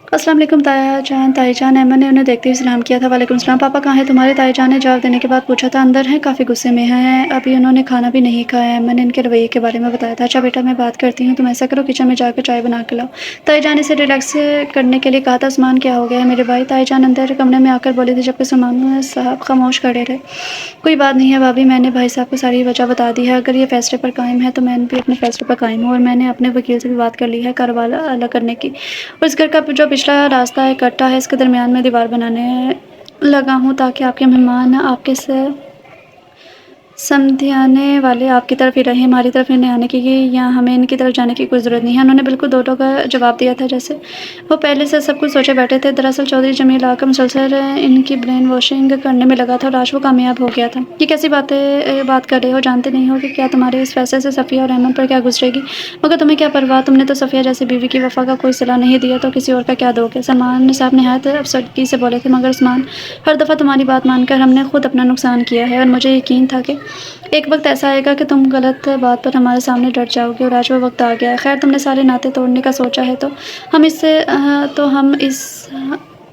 Speaker 1: अस्सलाम वालेकुम ताया जान ताई जान। अयमन ने उन्हें देखते ही सलाम किया था। वालेकुम सलाम। पापा कहाँ हैं तुम्हारे? ताई जान ने जवाब देने के बाद पूछा था। अंदर हैं काफ़ी गुस्से में हैं। अभी उन्होंने खाना भी नहीं खाया। अयमन ने इनके रवैये के बारे में बताया था। अच्छा बेटा मैं बात करती हूँ तुम ऐसा करो किचन में जाकर चाय बना के लाओ। ताई जान इसे रिलैक्स करने के लिए कहा था। उस्मान क्या हो गया है मेरे भाई? ताई जान अंदर कमरे में आकर बोली थी जबकि सलमान साहब खामोश खड़े रहे। कोई बात नहीं है भाभी मैंने भाई साहब को सारी वजह बता दी है। अगर ये फैसले पर कायम है तो मैं भी अपने फैसले पर कायम हूँ और मैंने अपने वकील से भी बात कर ली है कारोबार अलग करने की। और इस घर का जो पिछला रास्ता है कट्टा है इसके दरमियान में दीवार बनाने लगा हूँ ताकि आपके मेहमान आपके से समझी आने वाले आपकी तरफ ही रहे हमारी तरफ इन्हें आने की या हमें इनकी तरफ जाने की कोई ज़रूरत नहीं है। उन्होंने बिल्कुल दोनों का जवाब दिया था जैसे वो पहले से सब कुछ सोचे बैठे थे। दरअसल चौधरी जमील आकर मुसलसल इनकी ब्रेन वॉशिंग करने में लगा था और आज वो कामयाब हो गया था। ये कैसी बात कर रहे हो? जानते नहीं हो कि क्या तुम्हारे इस फैसले से सफ़िया और अहमद पर क्या गुजरेगी? मगर तुम्हें क्या परवाह? तुमने तो सफ़िया जैसी बीवी की वफ़ा का कोई सलाह नहीं दिया तो किसी और का क्या दोगे? सलमान साहब नहायत अपसरदगी से बोले थे। मगर उस्मान हर दफ़ा तुम्हारी बात मानकर हमने खुद अपना नुकसान किया है और मुझे यकीन था कि एक वक्त ऐसा आएगा कि तुम गलत बात पर हमारे सामने डट जाओगे और आज वो वक्त आ गया है। खैर तुमने सारे नाते तोड़ने का सोचा है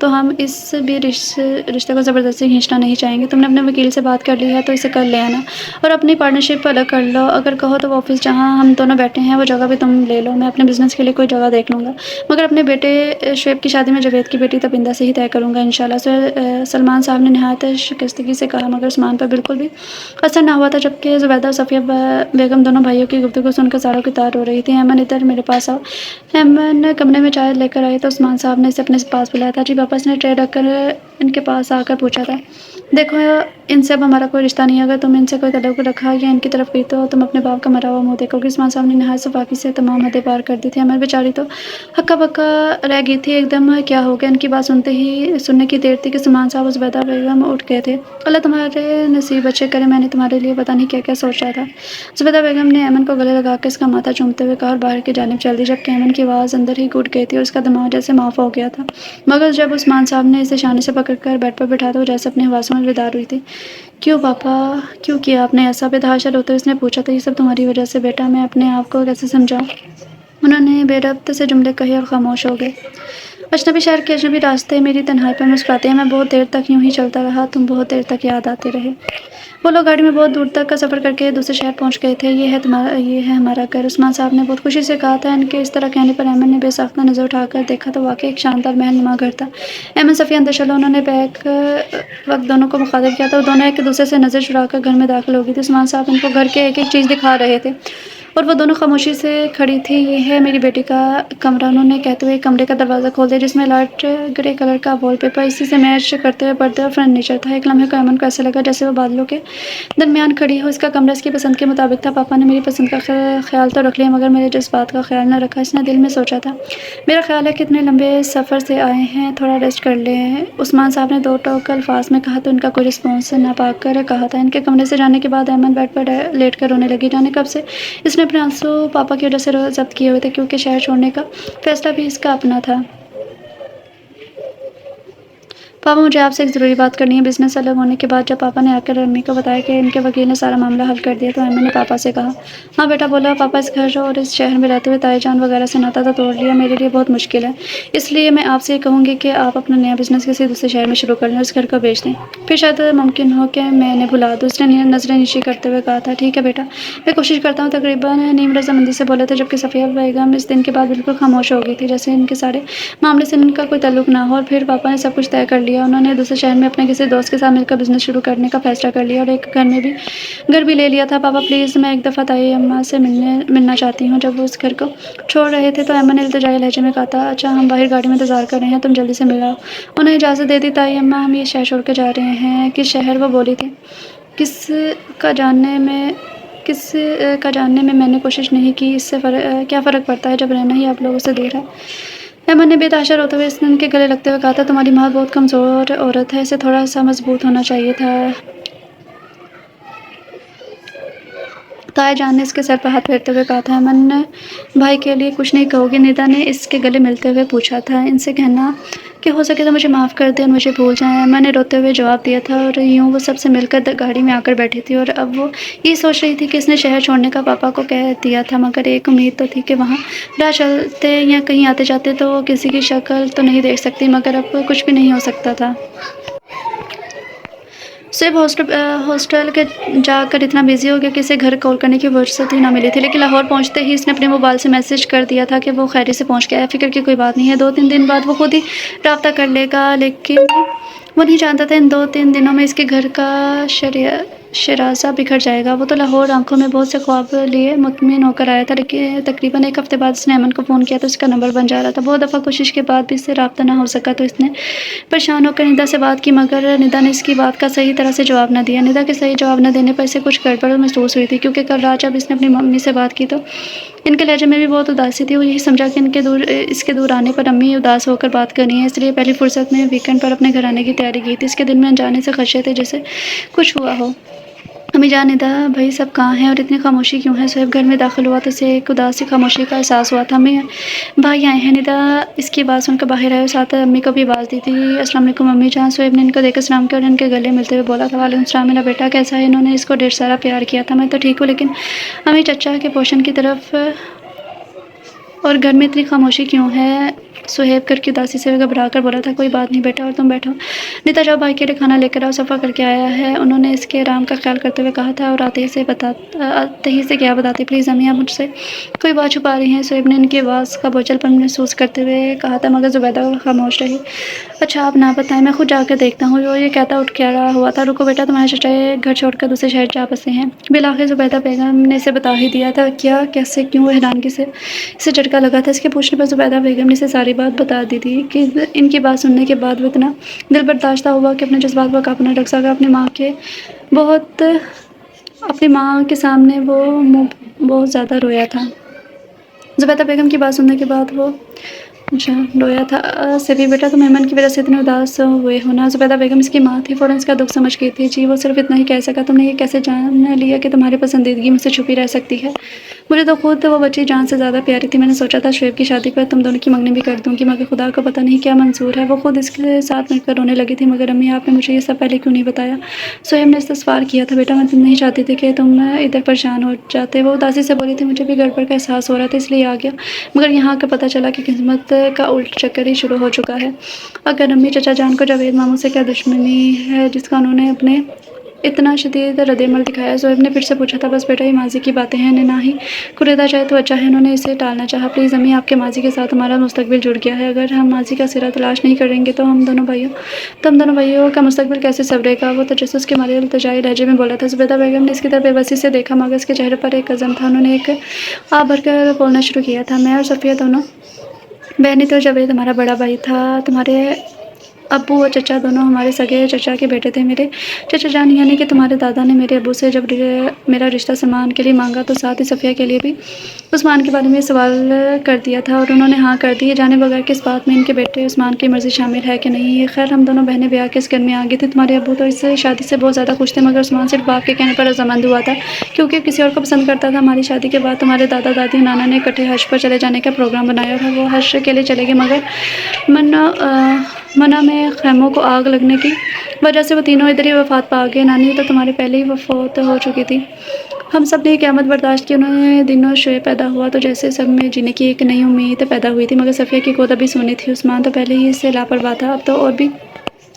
Speaker 1: तो हम इस भी रिश्ते को ज़बरदस्ती खींचना नहीं चाहेंगे। तुमने अपने वकील से बात कर ली है तो इसे कर ले आना और अपनी पार्टनरशिप अलग कर लो। अगर कहो तो वो ऑफिस जहाँ हम दोनों बैठे हैं वो जगह भी तुम ले लो। मैं अपने बिज़नेस के लिए कोई जगह देख लूँगा मगर अपने बेटे शुएब की शादी में जावेद की बेटी तबिंदा से ही तय करूँगा इंशाल्लाह। सलमान साहब ने नहायत शिकस्तगी से कहा मगर उस्मान पर बिल्कुल भी असर ना हुआ था। जबकि ज़ुबैदा और सफ़िया बेगम दोनों भाइयों की गुफ्तगू सुनकर सारों की तार हो रही थी। अहमद इधर मेरे पास आओ। अहमद कमरे में चाय लेकर आए तो उस्मान साहब ने इसे अपने पास बुलाया था। जी वापस ने ट्रे रखकर इनके पास आकर पूछा था। देखो इनसे अब हमारा कोई रिश्ता नहीं है। अगर तुम इनसे कोई तल्लुक़ रखा या इनकी तरफ गई तो तुम अपने बाप का मरा हुआ मुँह देखोगे। उस्मान साहब ने नहायत सफाकी से तमाम हदें पार कर दी थी। अमर बेचारी तो हक्का बक्का रह गई थी। एकदम क्या हो गया? इनकी बात सुनने की देर थी कि उस्मान साहब ज़ुबैदा बेगम उठ गए थे। अल्लाह तुम्हारे नसीब अच्छे करे। मैंने तुम्हारे लिए पता नहीं क्या क्या सोचा था। ज़ुबैदा बेगम ने अमन को गले लगा कर इसका माथा चूमते हुए कहा और बाहर की जानिब चल दी। जबकि अमन की आवाज़ अंदर ही घुट गई थी और उसका दिमाग जैसे माफ़ हो गया था। मगर जब उस्मान साहब ने इसे शाने से पकड़कर बेड पर बिठाया तो वो जैसे अपने हवासों में बेदार हुई थी। क्यों पापा क्यों किया आपने ऐसा? बेतहाशा रोते हुए उसने पूछा था। ये सब तुम्हारी वजह से बेटा। मैं अपने आप को कैसे समझाऊं? उन्होंने बेरब्त से जुमले कहे और खामोश हो गए। अजनबी शहर के अजनबी रास्ते मेरी तन्हाई पर मुस्कुराते हैं। मैं बहुत देर तक यूं ही चलता रहा, तुम बहुत देर तक याद आते रहे। वो लोग गाड़ी में बहुत दूर तक का सफ़र करके दूसरे शहर पहुंच गए थे। ये है हमारा घर, उस्मान साहब ने बहुत खुशी से कहा था। इनके इस तरह कहने पर अहमद ने बेसाख्ता नज़र उठाकर देखा तो वाकई एक शानदार महलनुमा घर था। अहमद सफ़िया अंदर चला। उन्होंने बैक वक्त दोनों को मुखातिब किया था। वो दोनों एक दूसरे से नज़र चुराकर घर में दाखिल हो गई थी। उस्मान साहब इनको घर के एक एक चीज़ दिखा रहे थे और वो दोनों खामोशी से खड़ी थी। ये है मेरी बेटी का कमरा, उन्होंने कहते हुए कमरे का दरवाज़ा खोल दिया, जिसमें लाइट ग्रे कलर का वॉलपेपर इसी से मैच करते हुए पर्दे और फर्नीचर था। एक लम्हे को अमन को ऐसा लगा जैसे वो बादलों के दरमियान खड़ी हो। इसका कमरा इसकी पसंद के मुताबिक था। पापा ने मेरी पसंद का ख्याल तो रख लिया, मगर मेरे जज्बात का ख्याल न रखा। इसने दिल में सोचा था, मेरा ख्याल है कितने लंबे सफ़र से आए हैं, थोड़ा रेस्ट कर लें। उस्मान साहब ने दो टोक अल्फाज में कहा तो इनका कोई रिस्पॉन्स ना पाकर कहा था। इनके कमरे से जाने के बाद अहमद बेड पर लेट कर रोने लगी। जाने कब से इसने अपने आंसू पापा की वजह से जब्त किए हुए थे, क्योंकि शहर छोड़ने का फैसला भी इसका अपना था। पापा, मुझे आपसे एक ज़रूरी बात करनी है। बिज़नेस अलग होने के बाद जब पापा ने आकर अम्मी को बताया कि इनके वकील ने सारा मामला हल कर दिया, तो अम्मी ने पापा से कहा, हाँ बेटा बोला, पापा इस घर और इस शहर में रहते हुए ताईजान वगैरह से नाता तो तोड़ लिया, मेरे लिए बहुत मुश्किल है। इसलिए मैं आपसे ये कहूँगी कि आप अपना नया बिज़नेस किसी दूसरे शहर में शुरू कर लें और इस घर को बेच दें। फिर शायद मुमकिन हो कि मैं इन्हें भुला दूँ। उसने नज़रें नीची करते हुए कहा था, ठीक है बेटा, मैं कोशिश करता हूँ। तकरीबन नीम रजामंदी से बोले थे, जबकि सफ़िया बेगम इस दिन के बाद बिल्कुल खामोश हो गई थी, जैसे इनके सारे मामले से इनका कोई ताल्लुक ना हो। और फिर पापा ने सब कुछ तय कर लिया। उन्होंने दूसरे शहर में अपने किसी दोस्त के साथ मिलकर बिज़नेस शुरू करने का फैसला कर लिया और एक घर भी ले लिया था। पापा प्लीज़, मैं एक दफ़ा ताई अम्मा से मिलना चाहती हूँ। जब वो उस घर को छोड़ रहे थे तो अम्मा ने इल्तिजाई लहजे में कहा था, अच्छा हम बाहर गाड़ी में इंतज़ार कर रहे हैं, तुम जल्दी से मिल आओ। उन्हें इजाज़त दे दी। ताई अम्मा, हम ये शहर छोड़ कर जा रहे हैं। किस शहर? वो बोली थी। किस का जानने में किस का जानने में मैंने कोशिश नहीं की। इससे क्या फ़र्क पड़ता है जब रहना ही आप लोगों से दूर है। अमन ने बेतहाशा रोते हुए स्नन के गले लगते हुए कहा था, तुम्हारी माँ बहुत कमज़ोर औरत है, इसे थोड़ा सा मजबूत होना चाहिए था। ताया-जान ने इसके सर पर हाथ फेरते हुए कहा था, अमन भाई के लिए कुछ नहीं कहोगी? निदा ने इसके गले मिलते हुए पूछा था। इनसे कहना कि हो सके तो मुझे माफ़ कर दें और मुझे भूल जाएं। अमन ने रोते हुए जवाब दिया था और यूँ वो सबसे मिलकर गाड़ी में आकर बैठी थी और अब वो ये सोच रही थी कि इसने शहर छोड़ने का पापा को कह दिया था, मगर एक उम्मीद तो थी कि वहाँ राह चलते या कहीं आते जाते तो वो किसी की शक्ल तो नहीं देख सकती, मगर अब कुछ भी नहीं हो सकता था। सिर्फ हॉस्टल के जाकर इतना बिजी हो गया कि इसे घर कॉल करने की फुर्सत ही ना मिली थी। लेकिन लाहौर पहुंचते ही इसने अपने मोबाइल से मैसेज कर दिया था कि वो खैरियत से पहुंच गया है, फिक्र की कोई बात नहीं है, 2-3 दिन बाद वो खुद ही रब्ता कर लेगा। लेकिन वो नहीं जानता था इन 2-3 दिनों में इसके घर का शराजा बिखर जाएगा। वो तो लाहौर आंखों में बहुत से ख्वाब लिए मुतमिन होकर आया था, लेकिन तकरीबन एक हफ्ते बाद इसने अमन को फ़ोन किया तो उसका नंबर बन जा रहा था। बहुत दफ़ा कोशिश के बाद भी इससे रब्ता ना हो सका तो इसने परेशान होकर निदा से बात की, मगर निदा ने इसकी बात का सही तरह से जवाब न दिया। निदा के सही जवाब न देने पर इसे कुछ गड़बड़ महसूस हुई थी, क्योंकि कल रात जब इसने अपनी मम्मी से बात की तो इनके लहजे में भी बहुत उदासी थी। वो यही समझा कि इसके दूर आने पर अम्मी उदास होकर बात करनी है, इसलिए पहली फुर्सत में वीकेंड पर अपने घर आने की तैयारी की थी। इसके दिल में अनजाने से खदशे थे जैसे कुछ हुआ हो। अम्मी जान, निदा भाई सब कहाँ हैं और इतनी खामोशी क्यों है? सोहेब घर में दाखिल हुआ तो उसे एक उदासी खामोशी का एहसास हुआ था। अम्मी भाई आए हैं। निदा इसकी आवाज़ सुनकर बाहर आए और साथ अम्मी को भी आवाज़ दी थी, अस्सलाम वालेकुम अम्मी जान। सोहेब ने इनको देखकर सलाम किया और इनके गले मिलते हुए बोला था, वालेकुम सलाम मेरा बेटा, कैसा है? इन्होंने इसको ढेर सारा प्यार किया था। मैं तो ठीक हूँ, लेकिन अम्मी चचा के पोषण की तरफ और घर में इतनी खामोशी क्यों है? सुहेब करके उदासी से घबरा कर बोला था, कोई बात नहीं बेटा, और तुम बैठो। निता जाओ भाई के लिए खाना लेकर आओ, सफ़ा करके आया है, उन्होंने इसके आराम का ख्याल करते हुए कहा था। और आते ही से क्या बताते, प्लीज़ अम्मी आप मुझसे कोई बात छुपा रही हैं? सुहेब ने इनकी आवाज़ का बोझलपन महसूस करते हुए कहा था, मगर ज़ुबैदा खामोश रही। अच्छा आप ना बताएं, मैं खुद जाकर देखता हूँ। वो ये कहता उठ क्या रहा हुआ था, रुको बेटा, तुम्हारे चचा घर छोड़कर दूसरे शहर जा बसे हैं। बिलाखिर ज़ुबैदा बेगम ने इसे बता ही दिया था। क्या, कैसे, क्यों? हैरानगी से इसे झटका लगा था। इसके पूछने पर ज़ुबैदा बेगम ने इसे सारी बात बता दी थी कि इनकी बात सुनने के बाद वो इतना दिल बर्दाश्त हुआ कि अपने जज्बात पर काबू न रख सका। अपनी माँ के सामने वो बहुत ज़्यादा रोया था। ज़ुबैदा बेगम की बात सुनने के बाद वो अच्छा रोया था। सभी बेटा, तुम अमन की वजह से इतने उदास हुए हो ना? ज़ुबैदा बेगम इसकी माँ थी, फ़ौरन इसका दुख समझ गई थी। जी वो सिर्फ इतना ही कह सका, तुमने ये कैसे जान लिया कि तुम्हारी पसंदीदगी मुझसे छुपी रह सकती है? मुझे तो खुद वो बच्ची जान से ज़्यादा प्यारी थी। मैंने सोचा था शुएब की शादी पर तुम दोनों की मंगनी भी कर दूँगी, मगर खुदा को पता नहीं क्या मंज़ूर है। वो खुद इसके साथ मिलकर रोने लगी थी, मगर अम्मी आपने मुझे ये सब पहले क्यों नहीं बताया? शुएब ने इस्तग़फ़ार किया था, बेटा मैं तुम नहीं चाहती थी कि तुम इधर परेशान हो जाते। वो उदासी से बोली थी, मुझे भी गड़बड़ का एहसास हो रहा था इसलिए आ गया, मगर यहाँ आकर पता चला कि किस्मत का उल्ट चक्कर ही शुरू हो चुका है। अगर अम्मी चचा जान को जावेद मामू से क्या दुश्मनी है जिसका उन्होंने अपने इतना शदीद रद्द-ए-अमल दिखाया। ज़ोएब ने फिर से पूछा था, बस बेटा ये माज़ी की बातें हैं, इन्हें ना ही कुरेदा जाए तो अच्छा है। उन्होंने इसे टालना चाहा। प्लीज़ अम्मी आपके माज़ी के साथ हमारा मुस्तकबिल जुड़ गया है। अगर हम माज़ी का सिरा तलाश नहीं करेंगे तो हम दोनों भाइयों का मुस्तकबिल कैसे संवरेगा? वो तजस्सुस के मारे इल्तिजाई लहजे में बोला था। ज़ुबैदा बेगम ने इसकी तरफ बेबसी से देखा, मगर उसके चेहरे पर एक अज़म था। उन्होंने एक आह भरकर बोलना शुरू किया था, मैं और सफ़िया दोनों बहनें थे और जावेद हमारा बड़ा भाई था। तुम्हारे अब्बू और चचा दोनों हमारे सगे चचा के बेटे थे। मेरे चचा जान यानी कि तुम्हारे दादा ने मेरे अब्बू से जब मेरा रिश्ता सलमान के लिए मांगा तो साथ ही सफ़िया के लिए भी उस्मान के बारे में सवाल कर दिया था और उन्होंने हाँ कर दी, जाने बगैर कि इस बात में इनके बेटे उस्मान की मर्ज़ी शामिल है कि नहीं। खैर हम दोनों बहनें ब्याह के इस घर में आ गई थी। तुम्हारे अब्बू तो इस शादी से बहुत ज़्यादा खुश थे, मगर उस्मान सिर्फ बाप के कहने पर रज़ामंद हुआ था क्योंकि किसी और को पसंद करता था। हमारी शादी के बाद तुम्हारे दादा दादी नाना ने इकट्ठे हज पर चले जाने का प्रोग्राम बनाया और वो हज के लिए चले गए, मगर मना में खैमों को आग लगने की वजह से वो तीनों इधर ही वफ़ात पा गए। नानी तो तुम्हारे पहले ही वफ़ात हो चुकी थी। हम सब ने क़यामत बर्दाश्त की। उन्होंने दिनों शुएब पैदा हुआ तो जैसे सब में जीने की एक नई उम्मीद पैदा हुई थी, मगर सफ़िया की गोद अभी सूनी थी। उस्मान तो पहले ही इससे लापरवाह था, अब तो और भी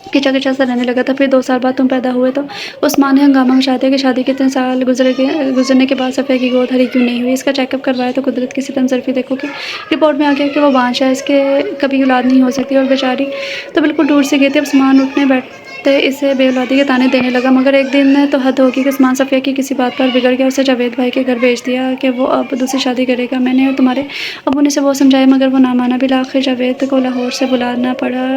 Speaker 1: खिंचा-खिंचा सा रहने लगा था। फिर 2 साल बाद तुम पैदा हुए तो उस्मान ने हंगामा मचा दिया कि शादी के इतने साल गुजरने के बाद सफ़िया की गोद हरी क्यों नहीं हुई। इसका चेकअप करवाया तो कुदरत की सितमज़रफ़ी देखो कि रिपोर्ट में आ गया कि वो बांझ है, इसके कभी औलाद नहीं हो सकती और बेचारी तो बिल्कुल दूर से गई थी। अब उस्मान उठने बैठते इसे बेऔलादी के ताने देने लगा, मगर एक दिन तो हद होगी कि उस्मान सफ़िया की किसी बात पर बिगड़ गया। उसे जावेद भाई के घर भेज दिया कि वो अब दूसरी शादी करेगा। मैंने और तुम्हारे अब्बू ने से वो समझाया, मगर वो ना माना। बिल आखिर जावेद को लाहौर से बुलाना पड़ा।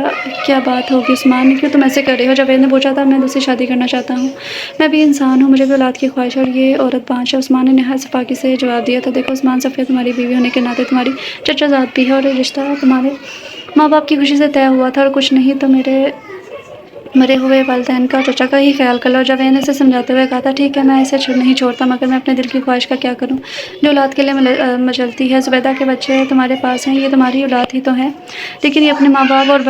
Speaker 1: क्या बात होगी उस्मान, क्यों तुम ऐसे कर रहे हो? जावेद ने पूछा था। मैं दूसरी शादी करना चाहता हूँ, मैं भी इंसान हूँ, मुझे भी औलाद की ख्वाहिश और ये औरत बांझ है। उस्मान ने नहायत सफाकी से जवाब दिया था, देखो उस्मान, सफ़िया तुम्हारी बीवी होने के नाते तुम्हारी चचाज़ाद भी है और रिश्ता तुम्हारे माँ बाप की खुशी से तय हुआ था और कुछ नहीं तो मेरे मरे हुए वालिदैन का और चचा का ही ख्याल कर लो। जावेद ने इसे समझाते हुए कहा था, ठीक है मैं इसे नहीं छोड़ता, मगर मैं अपने दिल की ख्वाहिश का क्या करूं जो औलाद के लिए मचलती है। ज़ुबैदा के बच्चे तुम्हारे पास हैं, ये तुम्हारी औलाद ही तो है, लेकिन ये अपने माँ बाप और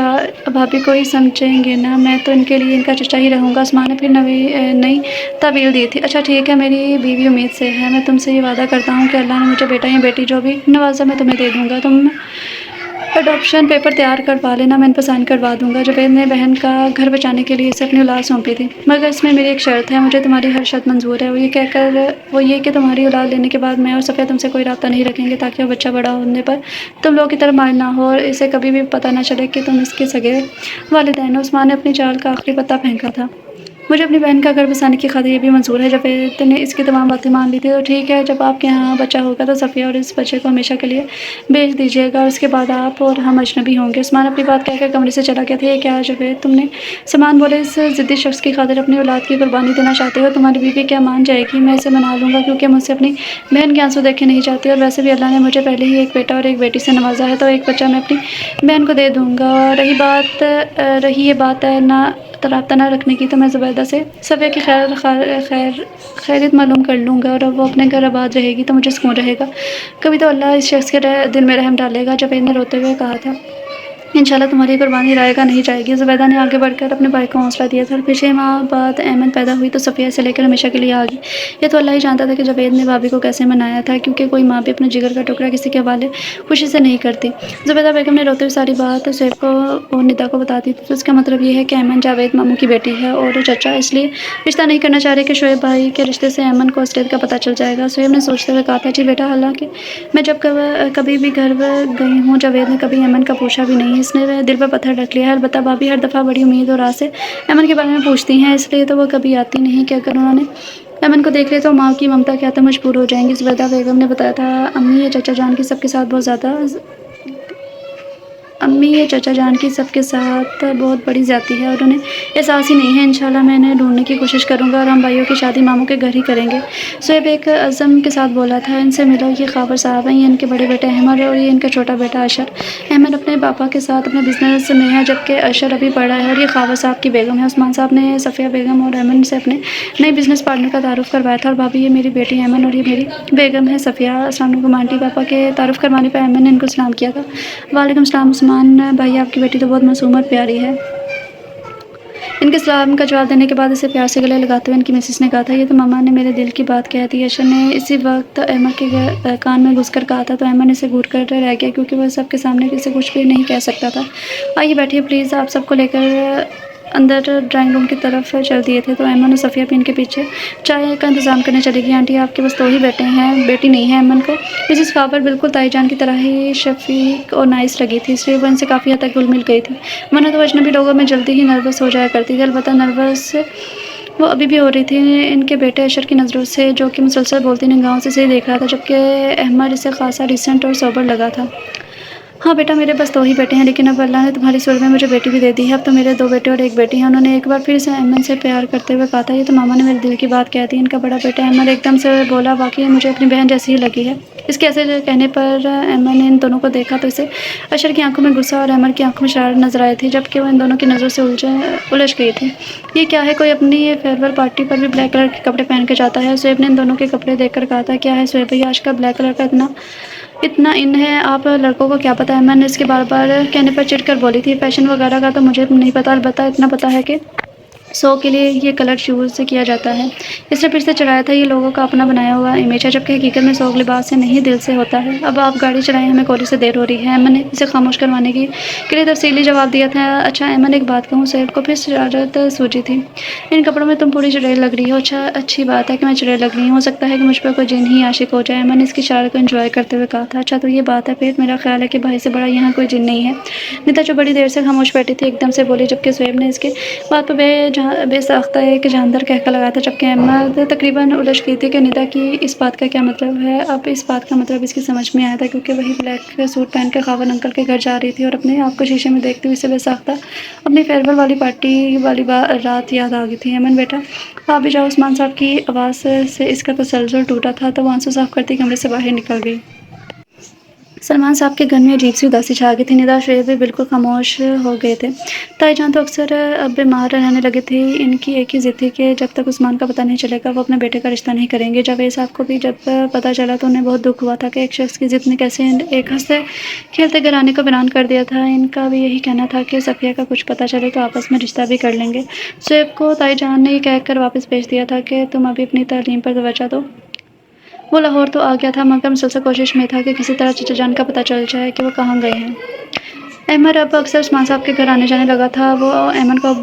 Speaker 1: भाभी को ही समझेंगे ना। मैं तो इनके लिए इनका चचा ही रहूँगा। उस्मान ने फिर नई तावील दी थी। अच्छा ठीक है, मेरी बीवी उम्मीद से है, मैं तुमसे ये वादा करता हूँ कि अल्लाह ने मुझे बेटा या बेटी जो भी नवाजा मैं तुम्हें दे दूँगा। तुम अडॉप्शन पेपर तैयार करवा लेना, मैं इन पर साइन करवा दूँगा। जावेद ने बहन का घर बचाने के लिए इसे अपनी औलाद सौंपी थी, मगर इसमें मेरी एक शर्त है, मुझे तुम्हारी हर शर्त मंजूर है। वो ये कि तुम्हारी औलाद लेने के बाद मैं और सफ़िया तुमसे कोई रब्ता नहीं रखेंगे, ताकि वो बच्चा बड़ा होने पर तुम लोगों की तरफ माइल ना हो और इसे कभी भी पता ना चले कि तुम इसके सगे वालिदैन हो। उस्मान ने अपनी चाल का आखिरी पत्ता फेंका था। मुझे अपनी बहन का घर बसाने की खातिर ये भी मंजूर है। जावेद ने इसकी तमाम बातें मान ली थी। तो ठीक है, जब आपके यहाँ बच्चा होगा तो सफ़िया और इस बच्चे को हमेशा के लिए भेज दीजिएगा और उसके बाद आप और हम अजनबी होंगे। उस्मान अपनी बात कहकर कमरे से चला गया था। ये क्या जावेद, तुमने सलमान बोले इस ज़िद्दी शख्स की खातिर अपनी औलाद की कुर्बानी देना चाहते हो? तुम्हारी बीवी क्या मान जाएगी? मैं इसे मना लूँगा क्योंकि मुझसे अपनी बहन के आंसू देखे नहीं चाहती और वैसे भी अल्लाह ने मुझे पहले ही एक बेटा और एक बेटी से नवाजा है, तो एक बच्चा मैं अपनी बहन को दे दूँगा। और रही ये बात है ना रब्ता ना रखने की, तो मैं ज़ुबैदा से सफ़िया की खैरियत मालूम कर लूँगा और अब वो अपने घर आबाद रहेगी तो मुझे सुकून रहेगा। कभी तो अल्लाह इस शख्स के दिल में रहम डालेगा। जावेद ने रोते हुए कहा था, इंशाल्लाह तुम्हारी कुर्बानी रायगा नहीं जाएगी। ज़ुबैदा ने आगे बढ़कर अपने भाई को हौसला दिया था। फिर 6 माह बाद अहमद पैदा हुई तो सफ़िया से लेकर हमेशा के लिए आ गई। ये तो अल्लाह ही जानता था कि जावेद ने भाभी को कैसे मनाया था, क्योंकि कोई माँ भी अपने जिगर का टुकड़ा किसी के हवाले खुशी से नहीं करती। ज़ुबैदा बेगम ने रोते हुए सारी बात शुएब को और निदा को बताती थी। तो उसका मतलब ये है कि अहमद जावेद मामू की बेटी है और चचा इसलिए रिश्ता नहीं करना चाह रहे कि शुएब भाई के रिश्ते से अहमद को असलियत का पता चल जाएगा। शुएब ने सोचते हुए कहा था, जी बेटा, हालांकि मैं जब कभी भी घर गई हूँ जावेद ने कभी अहमद का पूछा भी नहीं। इसने दिल पर पत्थर रख लिया है। अलबत्ता भाभी हर दफ़ा बड़ी उम्मीद और आस से अमन के बारे में पूछती हैं, इसलिए तो वो कभी आती नहीं कि अगर उन्होंने अमन को देख लिया तो माँ की ममता के आते मजबूर हो जाएंगी। ज़ुबैदा बेगम ने बताया था, अम्मी ये चचा जान की सबके साथ बहुत ज़्यादा अम्मी या चाचा जान की सबके साथ बहुत बड़ी ज़्यादती है और उन्हें एहसास ही नहीं है। इंशाल्लाह मैं इन्हें ढूँढने की कोशिश करूँगा और हम भाइयों की शादी मामू के घर ही करेंगे। शुएब एक अज़म के साथ बोला था, इनसे मिलो, ये ख़ाबर साहब हैं, ये इनके बड़े बेटे अहमद और ये इनका छोटा बेटा अशर। अहमद अपने पापा के साथ अपने बिज़नेस में है, जबकि अशर अभी पढ़ा है और ये ख़ाबर साहब की बेगम है। उस्मान साहब ने सफ़िया बेगम और अहमद से अपने नए बिज़नेस पार्टनर का तारुफ़ करवाया था और भाभी, ये मेरी बेटी अहमद और ये मेरी बेगम है सफ़िया। अस्सलाम वालेकुम आंटी। पापा के तारुफ़ करवाने पर अहमद ने इनको सलाम किया था। वालेकुम सलाम उस्मान भाई, आपकी बेटी तो बहुत मासूम और प्यारी है। इनके सलाम का जवाब देने के बाद इसे प्यार से गले लगाते हुए इनकी मिसेस ने कहा था, ये तो मामा ने मेरे दिल की बात कह दी। अशर ने इसी वक्त अहमद के कान में घुसकर कहा था, तो अहमद इसे घूर कर रह गया क्योंकि वह सबके सामने किसी कुछ भी नहीं कह सकता था। आइए बैठिए प्लीज़। आप सबको लेकर अंदर ड्राइंग रूम की तरफ चल दिए थे तो अहमद और सफ़िया भी इनके पीछे चाय का इंतज़ाम करने चली गई। आंटी, आपके बस 2 ही बेटे हैं, बेटी नहीं है। अहमद को मिसेस ख़ाबर बिल्कुल ताईजान की तरह ही शफ़ीक और नाइस लगी थी, इसलिए वो इनसे काफ़ी हद तक घुल-मिल गई थी। वरना तो अजनबी लोगों में जल्दी ही नर्वस हो जाया करती थी। अलबत्ता नर्वस वो अभी भी हो रही थी इनके बेटे अशर की नज़रों से, जो कि मुसलसल बोलती निगाहों से इसे देख रहा था, जबकि अहमद इसे ख़ासा डिसेंट और सोबर लगा था। हाँ बेटा, मेरे बस 2 ही बेटे हैं, लेकिन अब अल्लाह ने तुम्हारी सूरत में मुझे बेटी भी दे दी है। अब तो मेरे 2 बेटे और 1 बेटी हैं। उन्होंने एक बार फिर से अहमद से प्यार करते हुए कहा था, ये तो मामा ने मेरे दिल की बात कह दी। इनका बड़ा बेटा अहमद एकदम से बोला, वाकई मुझे अपनी बहन जैसी ही लगी है। इसके ऐसे कहने पर अहमद ने इन दोनों को देखा तो इसे अशर की आंखों में गुस्सा और अहमद की आंखों में शरारत नजर आई थी, जबकि वो इन दोनों की नज़रों से उलझ गई थी। ये क्या है, कोई अपनी फेयरवेल पार्टी पर भी ब्लैक कलर के कपड़े पहन के जाता है? शुएब ने इन दोनों के कपड़े देखकर कहा था, क्या है शुएब भैया, आजकल ब्लैक कलर का इतना इन है, आप लड़कों को क्या पता है? मैंने इसके बार-बार कहने पर चिढ़ कर बोली थी, फैशन वगैरह का तो मुझे नहीं पता, अलबत्ता इतना पता है कि शो के लिए ये कलर चूज़ किया जाता है। इसने फिर से चिढ़ाया था, ये लोगों का अपना बनाया हुआ इमेज है, जबकि हकीकत में शौक लिबास से नहीं दिल से होता है। अब आप गाड़ी चलाएं, हमें कॉलेज से देर हो रही है। मैंने इसे खामोश करवाने के लिए तफसीली जवाब दिया था। अच्छा अहमद, एक बात कहूँ, शुएब को फिर शरारत सूझी थी। इन कपड़ों में तुम पूरी चुड़ैल लग रही हो। अच्छा, अच्छी बात है कि मैं चुड़ैल लग रही हूँ, हो सकता है कि मुझ पर कोई जिन ही आशिक हो जाए। मैंने इसकी शरारत को एंजॉय करते हुए कहा था। अच्छा तो ये बात है फिर, मेरा ख्याल है कि भाई से बड़ा यहाँ कोई जिन नहीं है। निता जो बड़ी देर से खामोश बैठी थी एकदम से बोली, जबकि शुएब ने इसके बात पर बेसाख्ता एक जानदार कहका लगाया था, जबकि अहमद तकरीबन उलझ गई थी कि निदा की इस बात का क्या मतलब है। अब इस बात का मतलब इसकी समझ में आया था, क्योंकि वही ब्लैक सूट पहन कर खावन अंकल के घर जा रही थी और अपने आप को शीशे में देखते हुए इसे बेसाख्ता अपनी फेयरवेल वाली पार्टी वाली रात याद आ गई थी। अमन बेटा, आप भी जाओ। उस्मान साहब की आवाज़ से इसका तसल्सल टूटा था तो वो आंसू साफ करती कमरे से बाहर निकल गई। सलमान साहब के घर में अजीब सी उदासी छा गई थी। निदा शुएब भी बिल्कुल खामोश हो गए थे। ताईजान तो अक्सर अब बीमार रहने लगे थे। इनकी एक ही ज़िद थी कि जब तक उस्मान का पता नहीं चलेगा वो अपने बेटे का रिश्ता नहीं करेंगे। जावेद साहब को भी जब पता चला तो उन्हें बहुत दुख हुआ था कि एक शख्स की ज़िद ने कैसे एक हंसते खेलते घराने को वीरान कर दिया था। इनका भी यही कहना था कि सफ़िया का कुछ पता चले तो आपस में रिश्ता भी कर लेंगे। शुएब को ताईजान ने ये कहकर वापस भेज दिया था कि तुम अभी अपनी तालीम पर तवज्जो दो। वो लाहौर तो आ गया था, मगर मुसलसल कोशिश में था कि किसी तरह चचा जान का पता चल जाए कि वो कहाँ गए हैं। अहमद अब अक्सर उस्मान साहब के घर आने जाने लगा था। वो अहमद को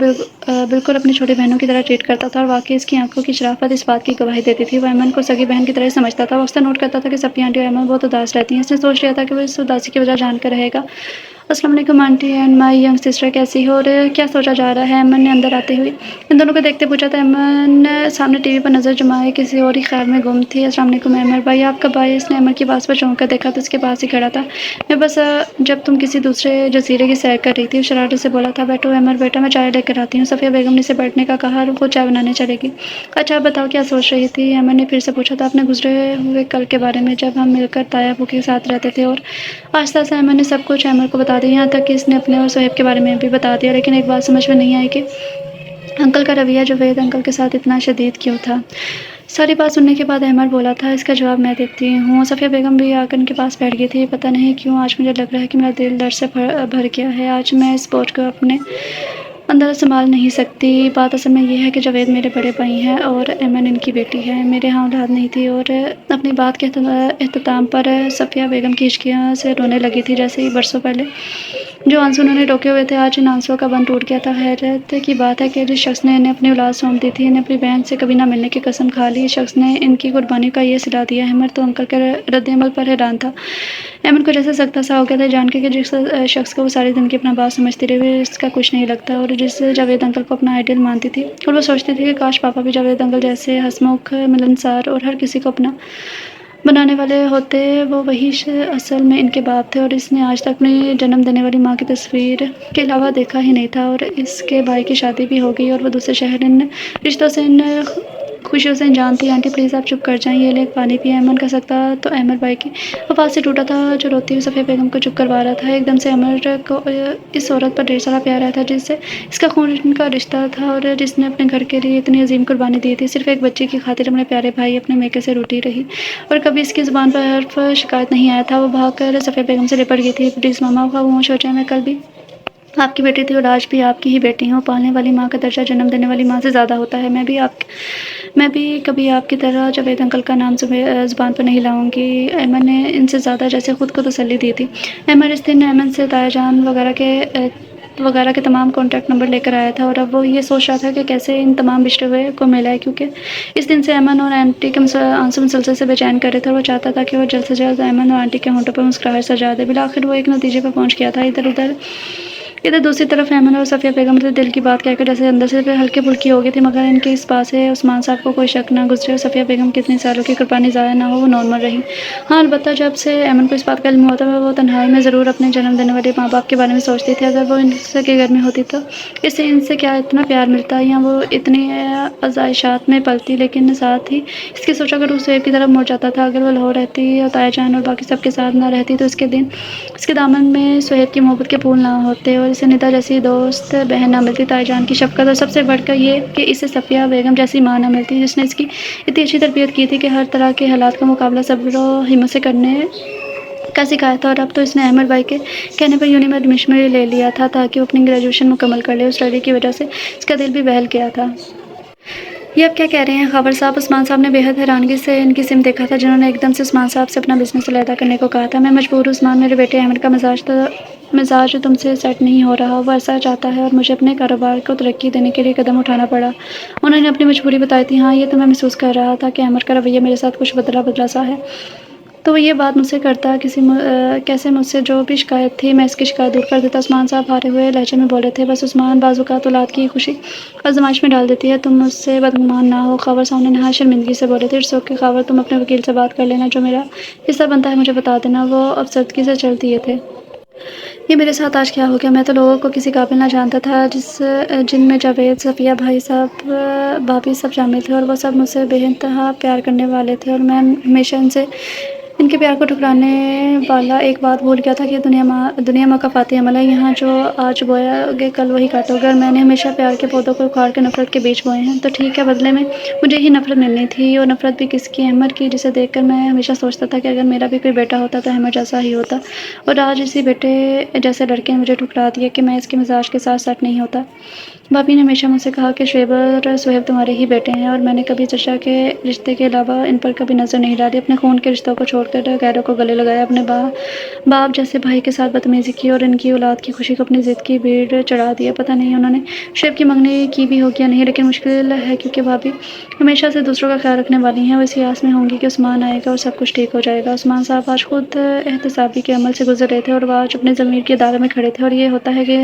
Speaker 1: बिल्कुल अपनी छोटी बहनों की तरह ट्रीट करता था और वाकई इसकी आंखों की शराफत इस बात की गवाही देती थी। वो अहमद को सगी बहन की तरह समझता था। वो अक्सर नोट करता था कि सफ़िया आंटी और अहमद बहुत उदास रहती हैं। इसने सोच लिया था कि वो इस उदासी की वजह जानकर रहेगा। अस्सलाम वालेकुम aunty and my young sister, कैसी हो? और क्या सोचा जा रहा है? अमन ने अंदर आते हुए इन दोनों को देखते पूछा था। अमन सामने टीवी पर नज़र जमाए किसी और ही ख्याल में गुम थी। अस्सलाम वालेकुम अमर भाई, आप कब आए? इसने अमर की बात पर चौंक कर देखा तो उसके पास ही खड़ा था। मैं बस जब तुम किसी दूसरे जजीरे की सैर कर रही थी, शरारत से बोला था। बैठो अमर बेटा, मैं चाय लेकर आती हूँ। सफ़िया बेगम ने इसे बैठने का कहा और वो चाय बनाने चलेगी। अच्छा बताओ, क्या सोच रही थी? अमर ने फिर से पूछा था अपने गुजरे हुए कल के बारे में, जब हम मिलकर ताया अबू के साथ रहते थे। और आहिस्ता से अमर ने सब कुछ अमर को बता दिया, यहाँ तक कि इसने अपने और सोहेब के बारे में भी बता दिया। लेकिन एक बात समझ में नहीं आई कि अंकल का रवैया जावेद अंकल के साथ इतना शदीद क्यों था। सारी बात सुनने के बाद अहमद बोला था, इसका जवाब मैं देती हूँ। सफ़िया बेगम भी आकर उनके पास बैठ गई थी। पता नहीं क्यों आज मुझे लग रहा है कि मेरा दिल दर्द से भर गया है। आज मैं इस बोझ को अपने अंदर संभाल नहीं सकती। बात असल में ये है कि जावेद मेरे बड़े भाई हैं और अमन इनकी बेटी है। मेरे यहाँ औलाद नहीं थी। और अपनी बात के अख्ताम पर सफ़िया बेगम की हिचकियाँ से रोने लगी थी, जैसे ही बरसों पहले जो आंसू उन्होंने रोके हुए थे, आज इन आंसुओं का बंद टूट गया था। हैरत की बात है कि जिस शख्स ने इन्हें अपनी औलाद सौंप दी थी, इन्हें अपनी बहन से कभी ना मिलने की कसम खा ली, इस शख्स ने इनकी कुर्बानी का ये सिला दिया। अहमद तो अंकल के रद्द-ए-अमल पर हैरान था। अहमद को जैसे सख्ता सा हो गया था जान के कि जिस शख्स को वो सारी ज़िंदगी अपना बाप समझती रही इसका कुछ नहीं लगता, और जिस जावेद अंकल को अपना आइडियल मानती थी। और वो सोचती थी कि काश पापा भी जावेद अंकल जैसे हंसमुख, मिलनसार और हर किसी को अपना बनाने वाले होते वो वही असल में इनके बाप थे और इसने आज तक अपनी जन्म देने वाली माँ की तस्वीर के अलावा देखा ही नहीं था। और इसके भाई की शादी भी हो गई और वो दूसरे शहर इन रिश्तों से इन खुशियों से अनजान थी। आंटी प्लीज़ आप चुप कर जाएं, ये ले पानी पिए। अमन कर सकता तो अहमद भाई की आवाज़ से टूटा था जो रोती हुई सफ़िया बेगम को चुप करवा रहा था। एकदम से अमर को इस औरत पर ढेर सारा प्यार आया था जिससे इसका खून का रिश्ता था और जिसने अपने घर के लिए इतनी अजीम कुर्बानी दी थी। सिर्फ एक बच्चे की खातिर अपने प्यारे भाई अपने मेके से रूठी रही और कभी इसकी ज़ुबान पर हर्फ शिकायत नहीं आया था। वो भागकर सफ़िया बेगम से लिपट गई थी। प्लीज़ मामा का खामोश हो जाए, मैं कल भी आपकी बेटी थी और आज भी आपकी ही बेटी हूँ। पालने वाली माँ का दर्जा जन्म देने वाली माँ से ज़्यादा होता है। मैं भी कभी आपकी तरह जावेद अंकल का नाम ज़ुबान पर नहीं लाऊंगी। अहमद ने इनसे ज़्यादा जैसे खुद को तसल्ली दी थी। अहमद इस दिन अहमद से तायाजान वगैरह के तमाम कॉन्टैक्ट नंबर लेकर आया था और अब वो ये सोच रहा था कि कैसे इन तमाम बिछड़े हुए को मिला है, क्योंकि इस दिन से अमन और आंटी के आंसू मुसलसल से बेचैन कर रहे थे और वो चाहता था कि वो जल्द से जल्द अमन और आंटी के होंठों पर मुस्कुराहट सजा दे। बिल आखिर वो एक नतीजे पर पहुंच गया था। इधर दूसरी तरफ अहमद और सफ़िया बेगम से दिल की बात कहकर जैसे अंदर से हल्की फुल्की हो गई थी, मगर इनके इस बात से उस्मान साहब को कोई शक ना गुजरे और सफ़िया बेगम की इतनी सालों की कुर्बानी ज़ाया ना हो, वो नॉर्मल रही। हाँ, अलबत्ता जब से अहमद को इस बात का इल्म हुआ था वो तन्हाई में ज़रूर अपने जन्म देने वाले माँ बाप के बारे में सोचती थी। अगर वो इनसे के घर में होती तो इससे इनसे क्या इतना प्यार मिलता या वो इतनी आज़ाइशात में पलती। लेकिन साथ ही इसकी सोच अगर उस वेब की तरफ मुड़ जाता था। अगर वो लाहौर रहती और तायाजान और बाकी सबके साथ ना रहती तो इसके दामन में सुहेब की मोहब्बत के फूल ना होते और इसे निदा जैसी दोस्त बहन ना मिलती, ताईजान की शफ़क़त और सबसे बढ़कर ये कि इसे सफ़िया बेगम जैसी माँ ना मिलती जिसने इसकी इतनी अच्छी तरबियत की थी कि हर तरह के हालात का मुकाबला सब्र और हिम्मत से करने का सिखाया था। और अब तो इसने अहमद भाई के कहने पर यूनी में एडमिशन ले लिया था ताकि वो अपनी ग्रेजुएशन मुकम्मल कर ले। उस लड़की की वजह से इसका दिल भी बहल गया था। ये अब क्या कह रहे हैं खबर साहब? उस्मान साहब ने बेहद हैरानगी से इनकी सिम देखा था जिन्होंने एकदम से उस्मान साहब से अपना बिजनेस अलहदा करने को कहा था। मैं मजबूर हूँ उस्मान, मेरे बेटे अहमद का मिजाज तुमसे सेट नहीं हो रहा। वो ऐसा चाहता है और मुझे अपने कारोबार को तरक्की देने के लिए कदम उठाना पड़ा। उन्होंने अपनी मजबूरी बताई थी। हाँ, ये तो मैं महसूस कर रहा था कि अहमद का रवैया मेरे साथ कुछ बदला बदला सा है। तो ये बात मुझसे करता कैसे मुझसे जो भी शिकायत थी मैं इसकी शिकायत दूर कर देता। उस्मान साहब हारे हुए लहजे में बोले थे। बस उस्मान बाज़-औक़ात औलाद की खुशी आज़माइश में डाल देती है। तुम मुझसे बदगुमान ना हो। ख़ावर सामने नहायत शर्मिंदगी से बोले थे। इट्स ओके ख़ावर, तुम अपने वकील से बात कर लेना। जो मेरा हिस्सा बनता है मुझे बता देना। वो अब सख्ती से चल दिए थे। ये मेरे साथ आज क्या हो गया? मैं तो लोगों को किसी काबिल ना जानता था जिनमें जावेद, सफ़िया, भाई साहब, भाभी सब शामिल थे और वो सब मुझसे बेइंतहा प्यार करने वाले थे और मैं हमेशा इनके प्यार को ठुकराने वाला एक बात भूल गया था कि दुनिया माँ का फ़ाती अमल है। यहाँ जो आज बोया कल वही काटोगे और मैंने हमेशा प्यार के पौधों को उखाड़ के नफ़रत के बीज बोए हैं। तो ठीक है, बदले में मुझे ही नफ़रत मिलनी थी और नफ़रत भी किसकी? अहमद की, जिसे देखकर मैं हमेशा सोचता था कि अगर मेरा भी कोई बेटा होता तो अहमद जैसा ही होता। और आज इसी बेटे जैसे लड़के ने मुझे ठुकरा दिया कि मैं इसके मिजाज के साथ सेट नहीं होता। भाभी ने हमेशा मुझसे कहा कि शुएब और सुहेब तुम्हारे ही बेटे हैं और मैंने कभी चचा के रिश्ते के अलावा इन पर कभी नज़र नहीं डाली। अपने खून के रिश्तों को छोड़कर गैरों को गले लगाया। अपने बाप जैसे भाई के साथ बदतमीज़ी की और इनकी औलाद की खुशी को अपनी ज़िद की भीड़ चढ़ा दिया। पता नहीं उन्होंने शुएब की मंगनी की भी होगी या नहीं, लेकिन मुश्किल है क्योंकि भाभी हमेशा से दूसरों का ख्याल रखने वाली हैं। वो इसी आस में होंगी कि उस्मान आएगा और सब कुछ ठीक हो जाएगा। उस्मान साहब आज खुद एहतसाबी के अमल से गुजर रहे थे और वह आज अपने ज़मीर की अदालत में खड़े थे। और ये होता है कि